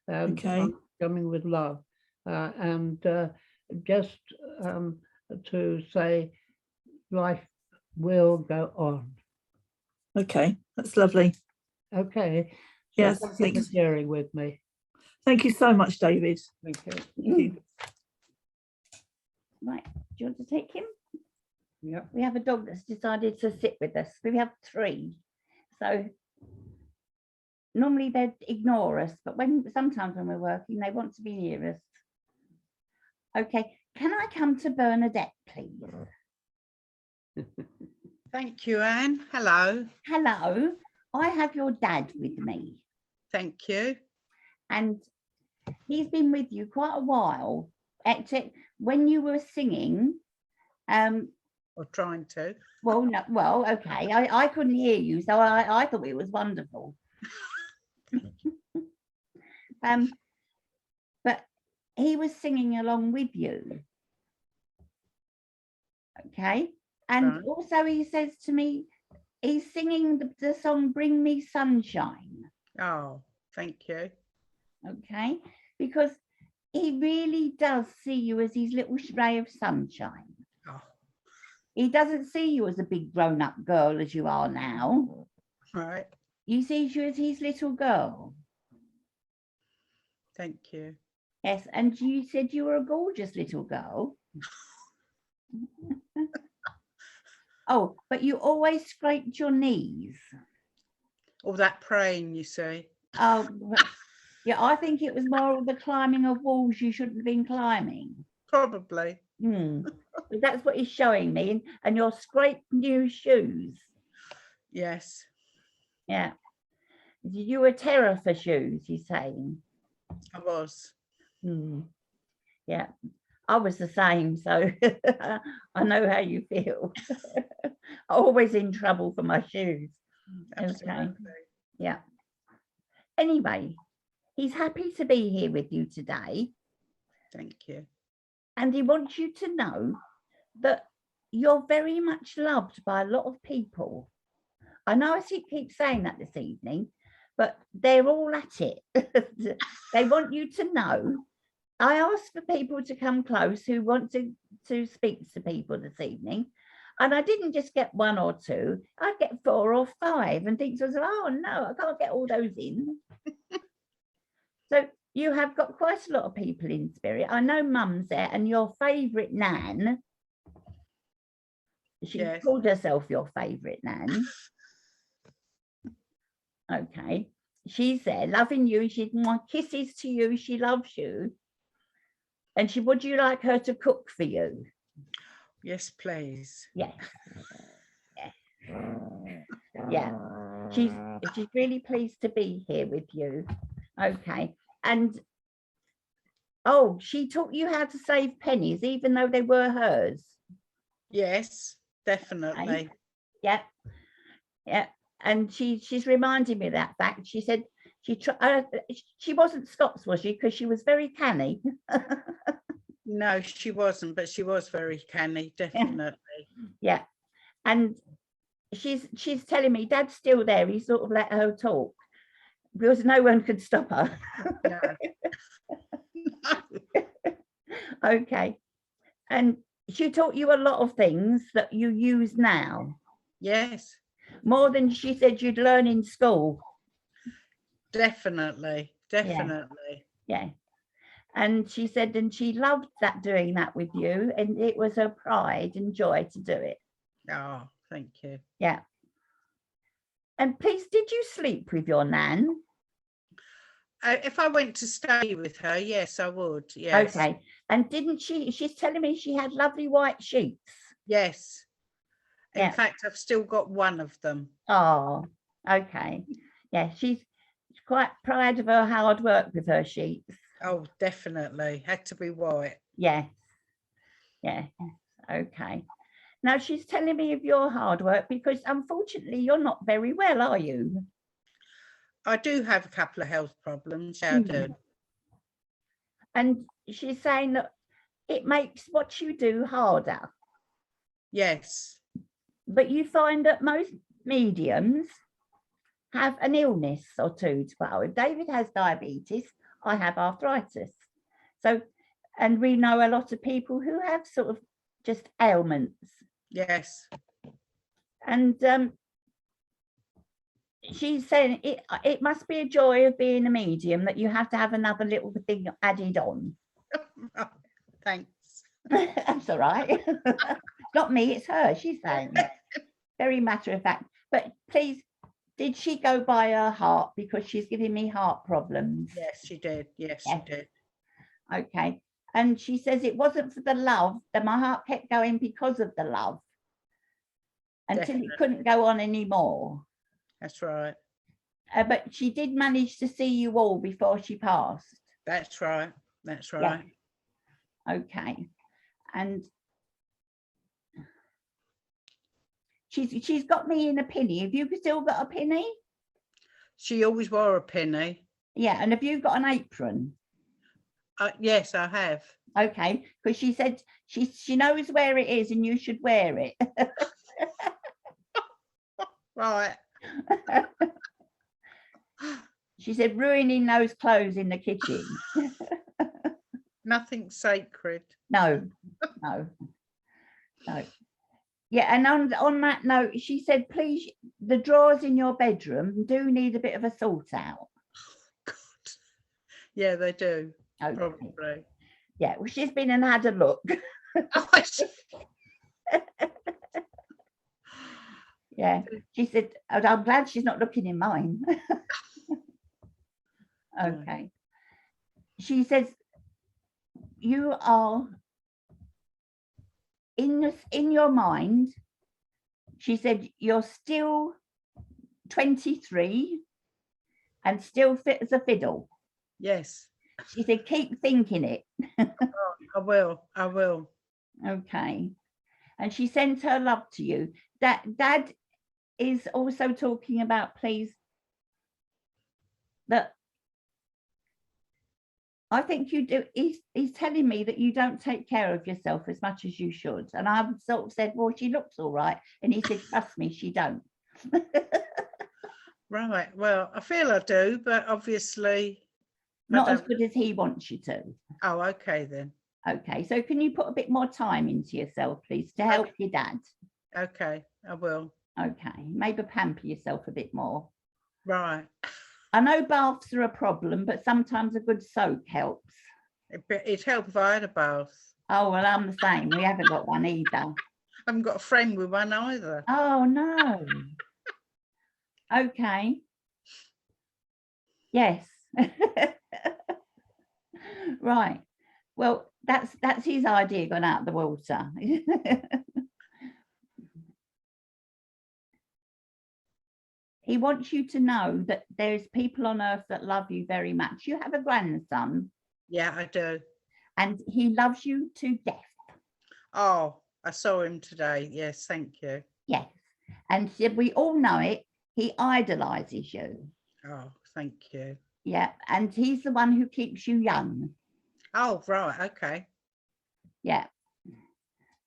And Okay. I'm coming with love, and just to say, life will go on. Okay, that's lovely. Okay. So Yes, thank you thanks. for sharing with me. Thank you so much, David. Thank you. Thank you. Right, do you want to take him? Yeah. We have a dog that's decided to sit with us. We have 3. So normally they'd ignore us, but sometimes when we're working, they want to be near us. Okay, Can I come to Bernadette, please? Thank you, Anne. Hello. Hello, I have your dad with me, Thank you. and he's been with you quite a while. Except when you were singing, Or trying to. well, no, well, okay, I couldn't hear you, so I thought it was wonderful. But he was singing along with you. Okay, and Right. also he says to me, he's singing the song "Bring Me Sunshine." Oh, thank you. Okay, because he really does see you as his little ray of sunshine. Oh, He doesn't see you as a big grown-up girl as you are now. right. He sees you as his little girl. Thank you. Yes, and you said you were a gorgeous little girl. Oh, but you always scraped your knees. All that praying, you see. Oh, yeah, I think it was more of the climbing of walls you shouldn't have been climbing. Probably. But that's what he's showing me, and your scraped new shoes. Yes. Yeah. You were terror for shoes, he's saying. I was. Yeah, I was the same, so I know how you feel. Always in trouble for my shoes. Absolutely. Okay. Yeah. Anyway, he's happy to be here with you today, Thank you. and he wants you to know that you're very much loved by a lot of people. I know I keep saying that this evening, but they're all at it. They want you to know. I asked for people to come close who want to speak to people this evening. And I didn't just get one or two, I'd get 4 or 5 and think to myself, oh no, I can't get all those in. So you have got quite a lot of people in spirit. I know Mum's there, and your favourite Nan, she Yes. called herself your favourite Nan. Okay, she's there loving you. She wants kisses to you. She loves you. And would you like her to cook for you? Yes, please. Yes. Yeah. She's really pleased to be here with you. Okay. And oh, she taught you how to save pennies, even though they were hers. Yes, definitely. Okay. Yeah. Yeah. And she's reminding me of that fact. She said she wasn't Scots, was she? Because she was very canny. No, she wasn't, but she was very canny, definitely. Yeah. And she's telling me Dad's still there. He sort of let her talk because no one could stop her. No. Okay. And she taught you a lot of things that you use now. Yes. More than she said you'd learn in school. Definitely. Definitely. Yeah. And she said, and she loved doing that with you, and it was her pride and joy to do it. Oh, thank you. Yeah. And please, did you sleep with your Nan? If I went to stay with her, yes, I would. Yes. Okay. And didn't she's telling me she had lovely white sheets. Yes. In Yeah. fact, I've still got one of them. Oh, okay. Yeah, she's quite proud of her hard work with her sheets. Oh, definitely. Had to be white. Yes. Yeah. Okay. Now she's telling me of your hard work because unfortunately you're not very well, are you? I do have a couple of health problems. Yeah, I do. And she's saying that it makes what you do harder. Yes. But you find that most mediums have an illness or two to put with. David has diabetes. I have arthritis. So, and we know a lot of people who have sort of just ailments. Yes. And she's saying it must be a joy of being a medium that you have to have another little thing added on. Thanks. That's all right. Not me, it's her, she's saying. Very matter of fact. But please, did she go by her heart? Because she's giving me heart problems. Yes, she did. Yes, Yes. she did. Okay. And she says it wasn't for the love, that my heart kept going because of the love until Definitely. it couldn't go on anymore. That's right. But she did manage to see you all before she passed. That's right. That's Yeah. right. Okay. And she's got me in a penny. Have you still got a penny? She always wore a penny. Yeah. And have you got an apron? Yes, I have. Okay, because she said she knows where it is and you should wear it. Right. She said ruining those clothes in the kitchen. Nothing sacred. No. Yeah, and on that note, she said, please, the drawers in your bedroom do need a bit of a sort out. God. Yeah, they do. Okay. Probably. Yeah, well, she's been and had a look. Oh, I see. Yeah, she said, oh, I'm glad she's not looking in mine. Okay. She says, you are in your mind, she said, you're still 23 and still fit as a fiddle. Yes. She said, keep thinking it. I will. I will. Okay. And she sends her love to you. Dad is also talking about, please, that I think you do. He's telling me that you don't take care of yourself as much as you should. And I've sort of said, well, she looks all right. And he said, trust me, she don't. Right. Well, I feel I do, but obviously Not as good as he wants you to. Oh, okay then. Okay, so can you put a bit more time into yourself, please, to help your dad? Okay, I will. Okay, maybe pamper yourself a bit more. Right. I know baths are a problem, but sometimes a good soak helps. It'd help if I had a bath. Oh, well, I'm the same. We haven't got one either. I haven't got a friend with one either. Oh, no. Okay. Yes. Right. Well, that's his idea, gone out the water. He wants you to know that there's people on earth that love you very much. You have a grandson. Yeah, I do. And he loves you to death. Oh, I saw him today. Yes, thank you. Yes. And we all know it. He idolizes you. Oh, thank you. Yeah. And he's the one who keeps you young. Oh, right. Okay. Yeah.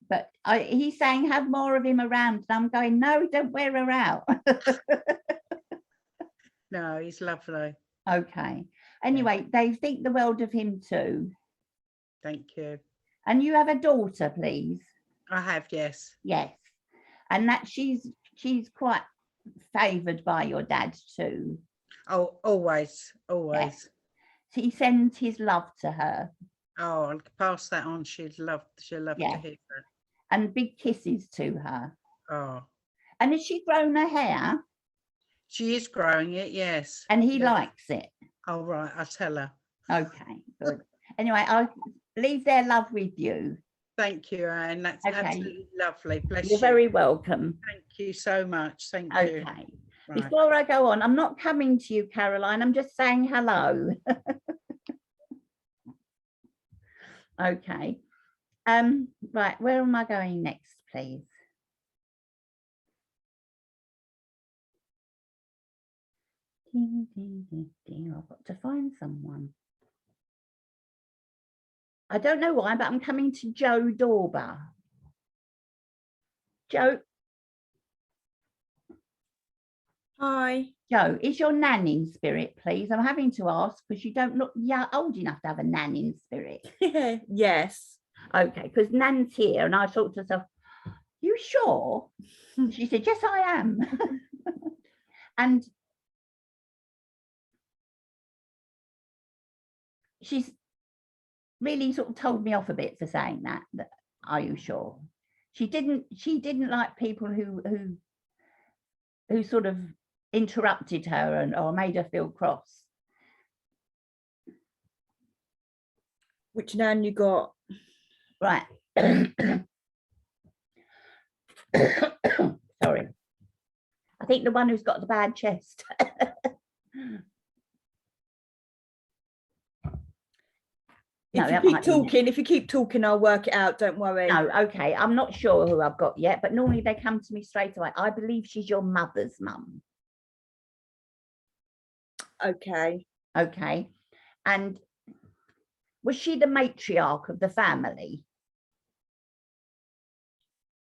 But he's saying have more of him around. And I'm going, no, don't wear her out. No, he's lovely. Okay. Anyway, they think the world of him too. Thank you. And you have a daughter, please. I have, yes. Yes. And that she's quite favoured by your dad too. Oh, always, always. Yes. He sends his love to her. Oh, I'll pass that on. She'll love to hear that. And big kisses to her. Oh. And has she grown her hair? She is growing it, yes. And he likes it. Oh, right. I'll tell her. Okay, good. Anyway, I'll leave their love with you. Thank you, Anne. That's absolutely lovely. Bless you. You're very welcome. Thank you so much. Thank you. Okay. Right. Before I go on, I'm not coming to you, Caroline. I'm just saying hello. Okay. Right, where am I going next, please? I've got to find someone. I don't know why, but I'm coming to Joe Dorber. Joe. Hi. Joe, is your nan in spirit, please? I'm having to ask because you don't look old enough to have a nan in spirit. Yes. Okay, because Nan's here and I thought to myself, you sure? She said, yes, I am. And she's really sort of told me off a bit for saying that are you sure? She didn't like people who sort of interrupted her or made her feel cross. Which nan you got? Right. Sorry. I think the one who's got the bad chest. If you keep talking, I'll work it out. Don't worry. No, okay. I'm not sure who I've got yet, but normally they come to me straight away. I believe she's your mother's mum. Okay. Okay. And was she the matriarch of the family?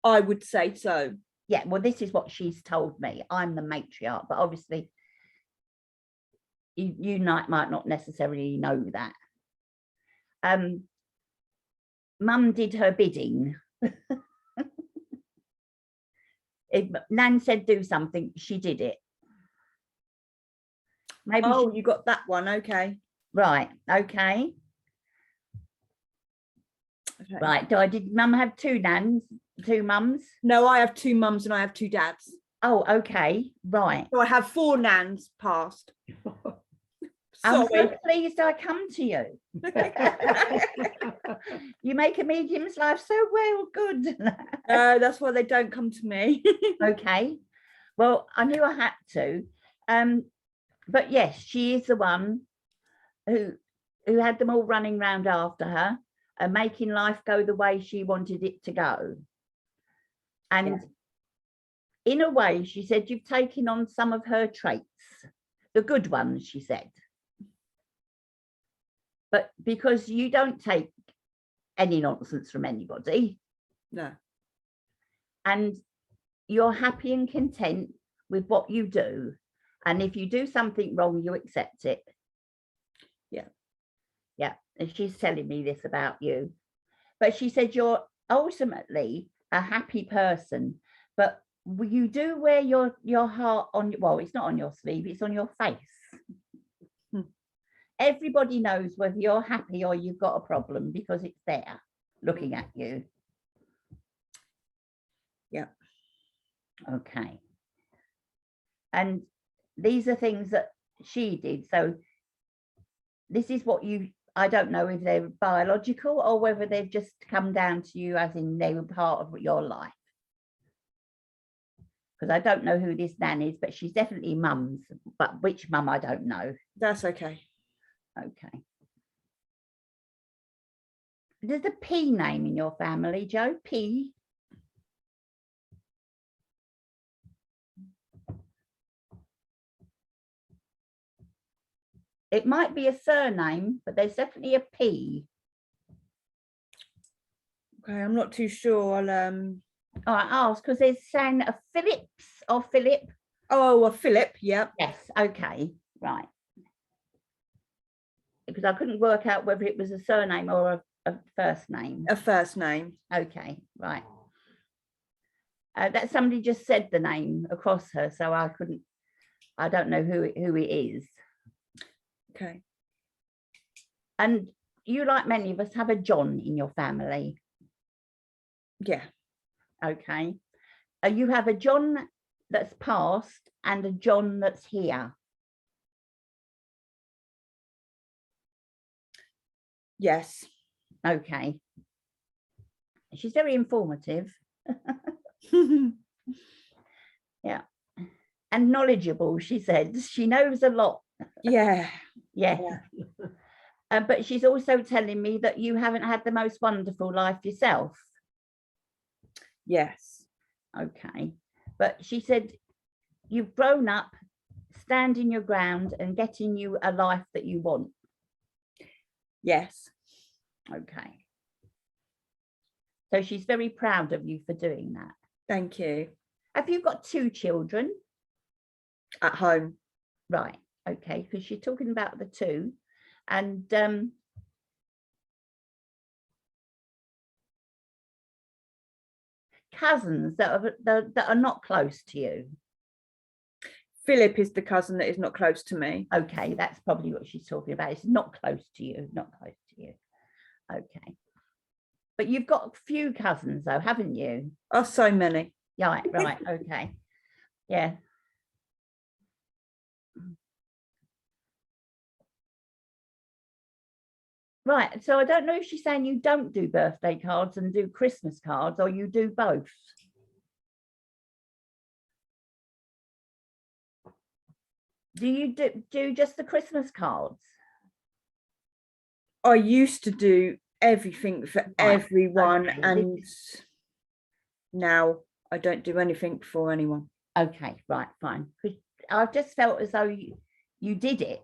I would say so. Yeah, well, this is what she's told me. I'm the matriarch, but obviously you might not necessarily know that. Mum did her bidding. If Nan said do something, she did it. Maybe you got that one. Okay. Right. Okay. Right. Did Mum have two nans, two mums? No, I have two mums and I have two dads. Oh, okay. Right. So I have four nans past. I'm so pleased I come to you. You make a medium's life so well. Good. That's why they don't come to me. Okay. Well, I knew I had to. But yes, she is the one who had them all running round after her and making life go the way she wanted it to go. And in a way, she said, you've taken on some of her traits, the good ones, she said. But because you don't take any nonsense from anybody. No. And you're happy and content with what you do. And if you do something wrong, you accept it. Yeah. Yeah. And she's telling me this about you. But she said you're ultimately a happy person, but you do wear your heart on, well, it's not on your sleeve, it's on your face. Everybody knows whether you're happy or you've got a problem because it's there looking at you. Yeah. Okay. And these are things that she did. So this is what I don't know if they're biological or whether they've just come down to you as in they were part of your life. Because I don't know who this nan is, but she's definitely mum's, but which mum I don't know. That's okay. Okay. There's a P name in your family, Joe? P? It might be a surname, but there's definitely a P. Okay, I'm not too sure. I asked because there's saying a Phillips or Philip. Oh, a Philip, yeah. Yes, okay, right. Because I couldn't work out whether it was a surname or a first name. A first name. Okay, right. That somebody just said the name across her, so I don't know who it is. Okay. And you, like many of us, have a John in your family. Yeah. Okay. You have a John that's passed and a John that's here. Yes. Okay. She's very informative. Yeah. And knowledgeable, she said. She knows a lot. Yeah. Yeah. But she's also telling me that you haven't had the most wonderful life yourself. Yes. Okay. But she said you've grown up, standing your ground and getting you a life that you want. Yes. Okay. So she's very proud of you for doing that. Thank you. Have you got two children? At home. Right. Okay. Because she's talking about the two. And cousins that are not close to you. Philip is the cousin that is not close to me. Okay, that's probably what she's talking about. It's not close to you, not close to you. Okay. But you've got a few cousins though, haven't you? Oh, so many. Yeah, right, okay. Yeah. Right. So I don't know if she's saying you don't do birthday cards and do Christmas cards, or you do both. Do you do just the Christmas cards? I used to do everything for everyone, okay. and now I don't do anything for anyone. Okay, right, fine. Because I just felt as though you did it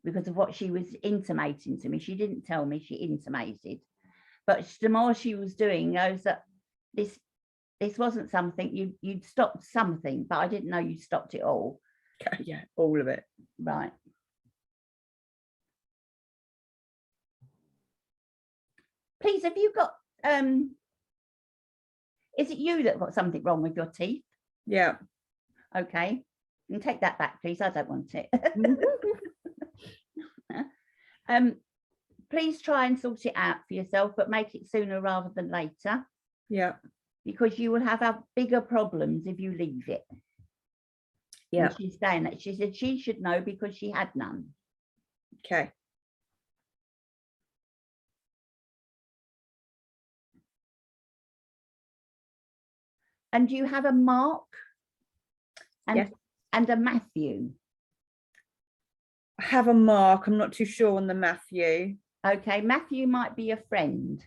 because of what she was intimating to me. She didn't tell me, she intimated. But the more she was doing, knows that this wasn't something you'd stopped something, but I didn't know you stopped it all. Yeah, all of it. Right. Please, have you got is it you that got something wrong with your teeth? Yeah. Okay. You can take that back, please. I don't want it. Please try and sort it out for yourself, but make it sooner rather than later. Yeah. Because you will have bigger problems if you leave it. Yeah. And she's saying that. She said she should know because she had none. Okay. And do you have a Mark and, yes. and a Matthew? I have a Mark. I'm not too sure on the Matthew. Okay, Matthew might be a friend.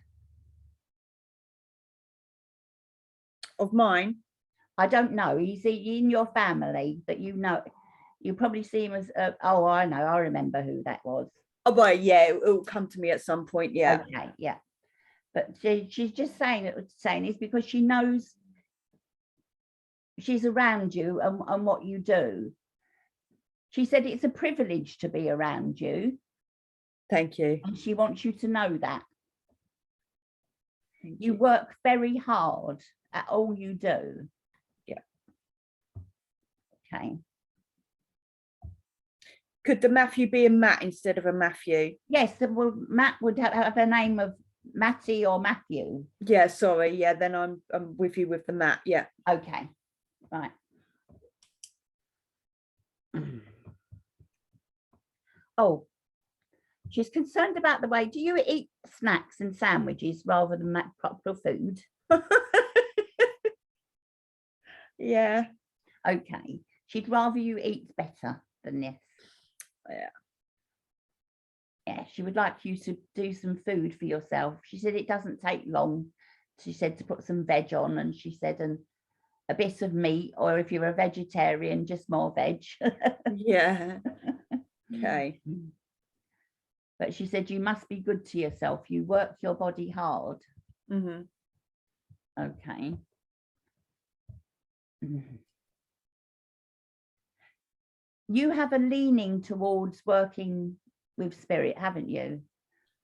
Of mine? I don't know. He's in your family that you know. You probably see him as, oh, I know. I remember who that was. Oh, boy, yeah, it will come to me at some point, yeah. Okay, yeah. But she's just saying is because she knows she's around you and what you do. She said it's a privilege to be around you. Thank you. And she wants you to know that. Thank you work very hard at all you do. Yeah. Okay. Could the Matthew be a Matt instead of a Matthew? Yes, well, Matt would have a name of Matty or Matthew. Yeah, sorry. Yeah, then I'm with you with the Matt. Yeah. Okay. Right. Oh, she's concerned about the way. Do you eat snacks and sandwiches rather than proper food? Yeah. Okay. She'd rather you eat better than this. Yeah. Yeah, she would like you to do some food for yourself. She said it doesn't take long. She said to put some veg on, and she said, and a bit of meat, or if you're a vegetarian, just more veg. Yeah. Okay. But she said you must be good to yourself. You work your body hard. Mm-hmm. Okay. You have a leaning towards working with spirit, haven't you?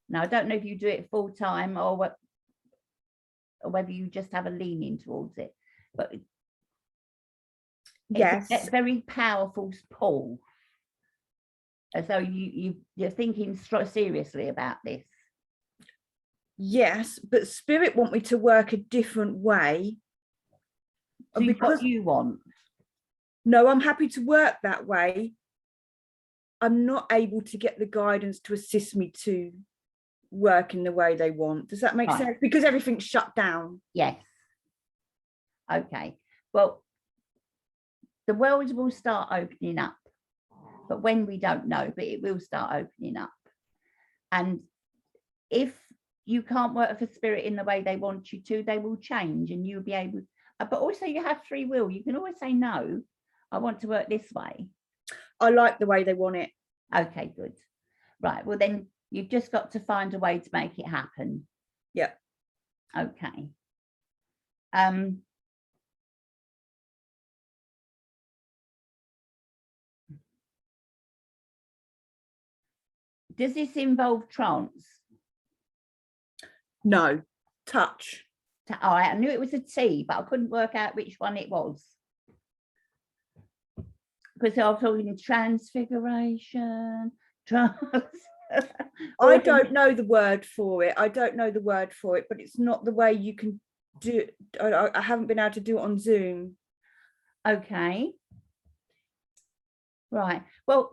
Now, I don't know if you do it full time or whether you just have a leaning towards it, but yes, it's a very powerful pull, as though you're thinking seriously about this. Yes, but spirit want me to work a different way. So because you want. No, I'm happy to work that way. I'm not able to get the guidance to assist me to work in the way they want. Does that make sense? Because everything's shut down. Yes. Okay. Well, the world will start opening up, but when we don't know, but it will start opening up. And if you can't work for spirit in the way they want you to, they will change and you'll be able, but also you have free will. You can always say, no, I want to work this way. I like the way they want it. Okay, good. Right. Well, then you've just got to find a way to make it happen. Yeah. Okay. Does this involve trance? No. Touch. Oh, I knew it was a T, but I couldn't work out which one it was. Because I was talking transfiguration, trance. I don't know the word for it. I don't know the word for it, but it's not the way you can do it. I haven't been able to do it on Zoom. Okay. Right. Well,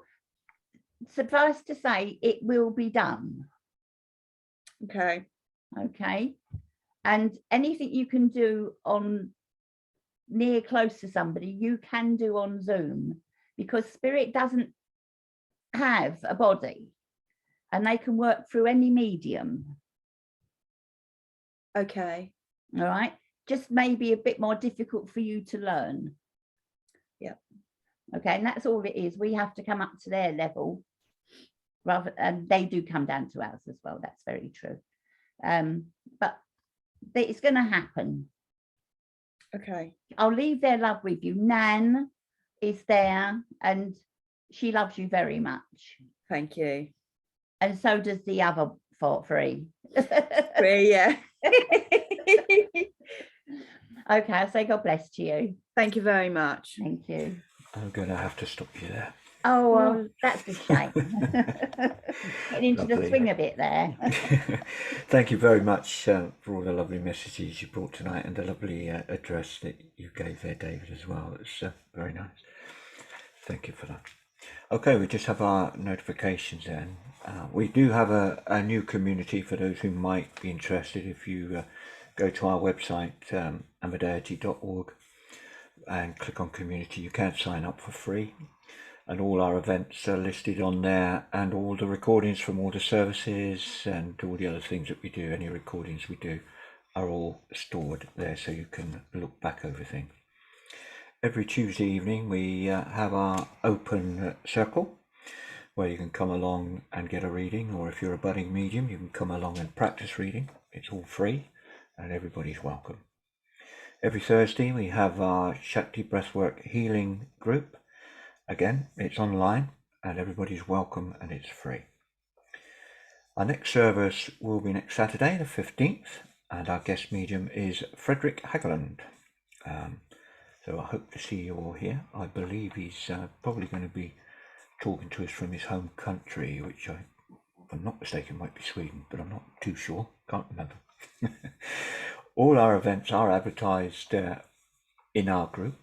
suffice to say, it will be done. Okay. Okay. And anything you can do on near close to somebody, you can do on Zoom, because spirit doesn't have a body and they can work through any medium. Okay. All right. Just maybe a bit more difficult for you to learn. Yeah. Okay. And that's all it is. We have to come up to their level rather, and they do come down to ours as well. That's very true. But it's going to happen. Okay. I'll leave their love with you. Nan is there and she loves you very much. Thank you. And so does the other three. Yeah. Okay, I'll say God bless to you. Thank you very much. Thank you. I'm going to have to stop you there. Oh, well, that's a shame. Getting into the Lovely. swing a bit there. Thank you very much for all the lovely messages you brought tonight and the lovely address that you gave there, David, as well. It's very nice. Thank you for that. Okay, we just have our notifications then. We do have a new community for those who might be interested. If you go to our website, amadeitist.org, and click on community, you can sign up for free. And all our events are listed on there, and all the recordings from all the services and all the other things that we do, any recordings we do, are all stored there so you can look back over things. Every Tuesday evening we have our open circle where you can come along and get a reading, or if you're a budding medium you can come along and practice reading. It's all free and everybody's welcome. Every Thursday we have our Shakti Breathwork Healing group. Again, it's online and everybody's welcome and it's free. Our next service will be next Saturday, the 15th, and our guest medium is Frederick Hageland. So I hope to see you all here. I believe he's probably going to be talking to us from his home country, which if I'm not mistaken might be Sweden, but I'm not too sure, can't remember. All our events are advertised in our group,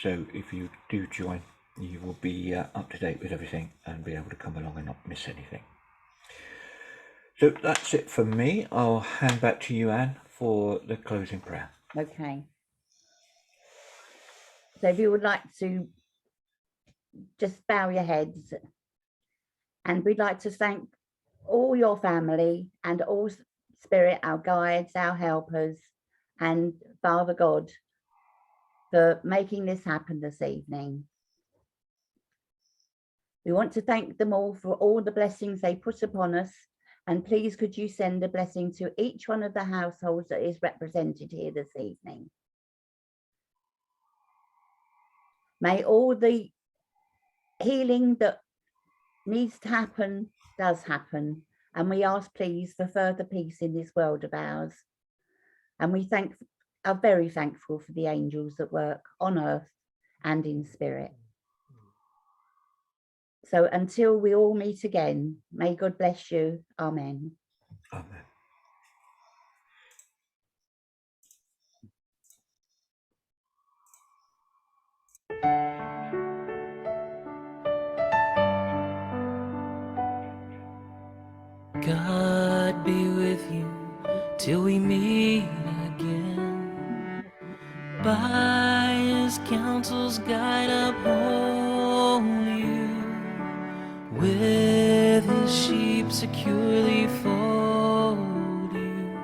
so if you do join, you will be up to date with everything and be able to come along and not miss anything. So that's it for me. I'll hand back to you, Anne, for the closing prayer. Okay. So if you would like to just bow your heads, and we'd like to thank all your family and all spirit, our guides, our helpers, and Father God for making this happen this evening. We want to thank them all for all the blessings they put upon us, and please could you send a blessing to each one of the households that is represented here this evening. May all the healing that needs to happen does happen, and we ask please for further peace in this world of ours. And we are very thankful for the angels that work on earth and in spirit. So until we all meet again, may God bless you. Amen. Amen. God be with you till we meet again. By his counsel's guide uphold you, with his sheep securely fold you.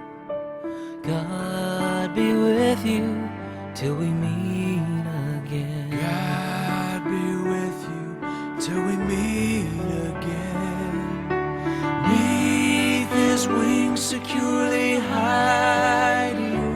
God be with you till we meet again. God be with you till we meet again. Neath his wings securely hide you.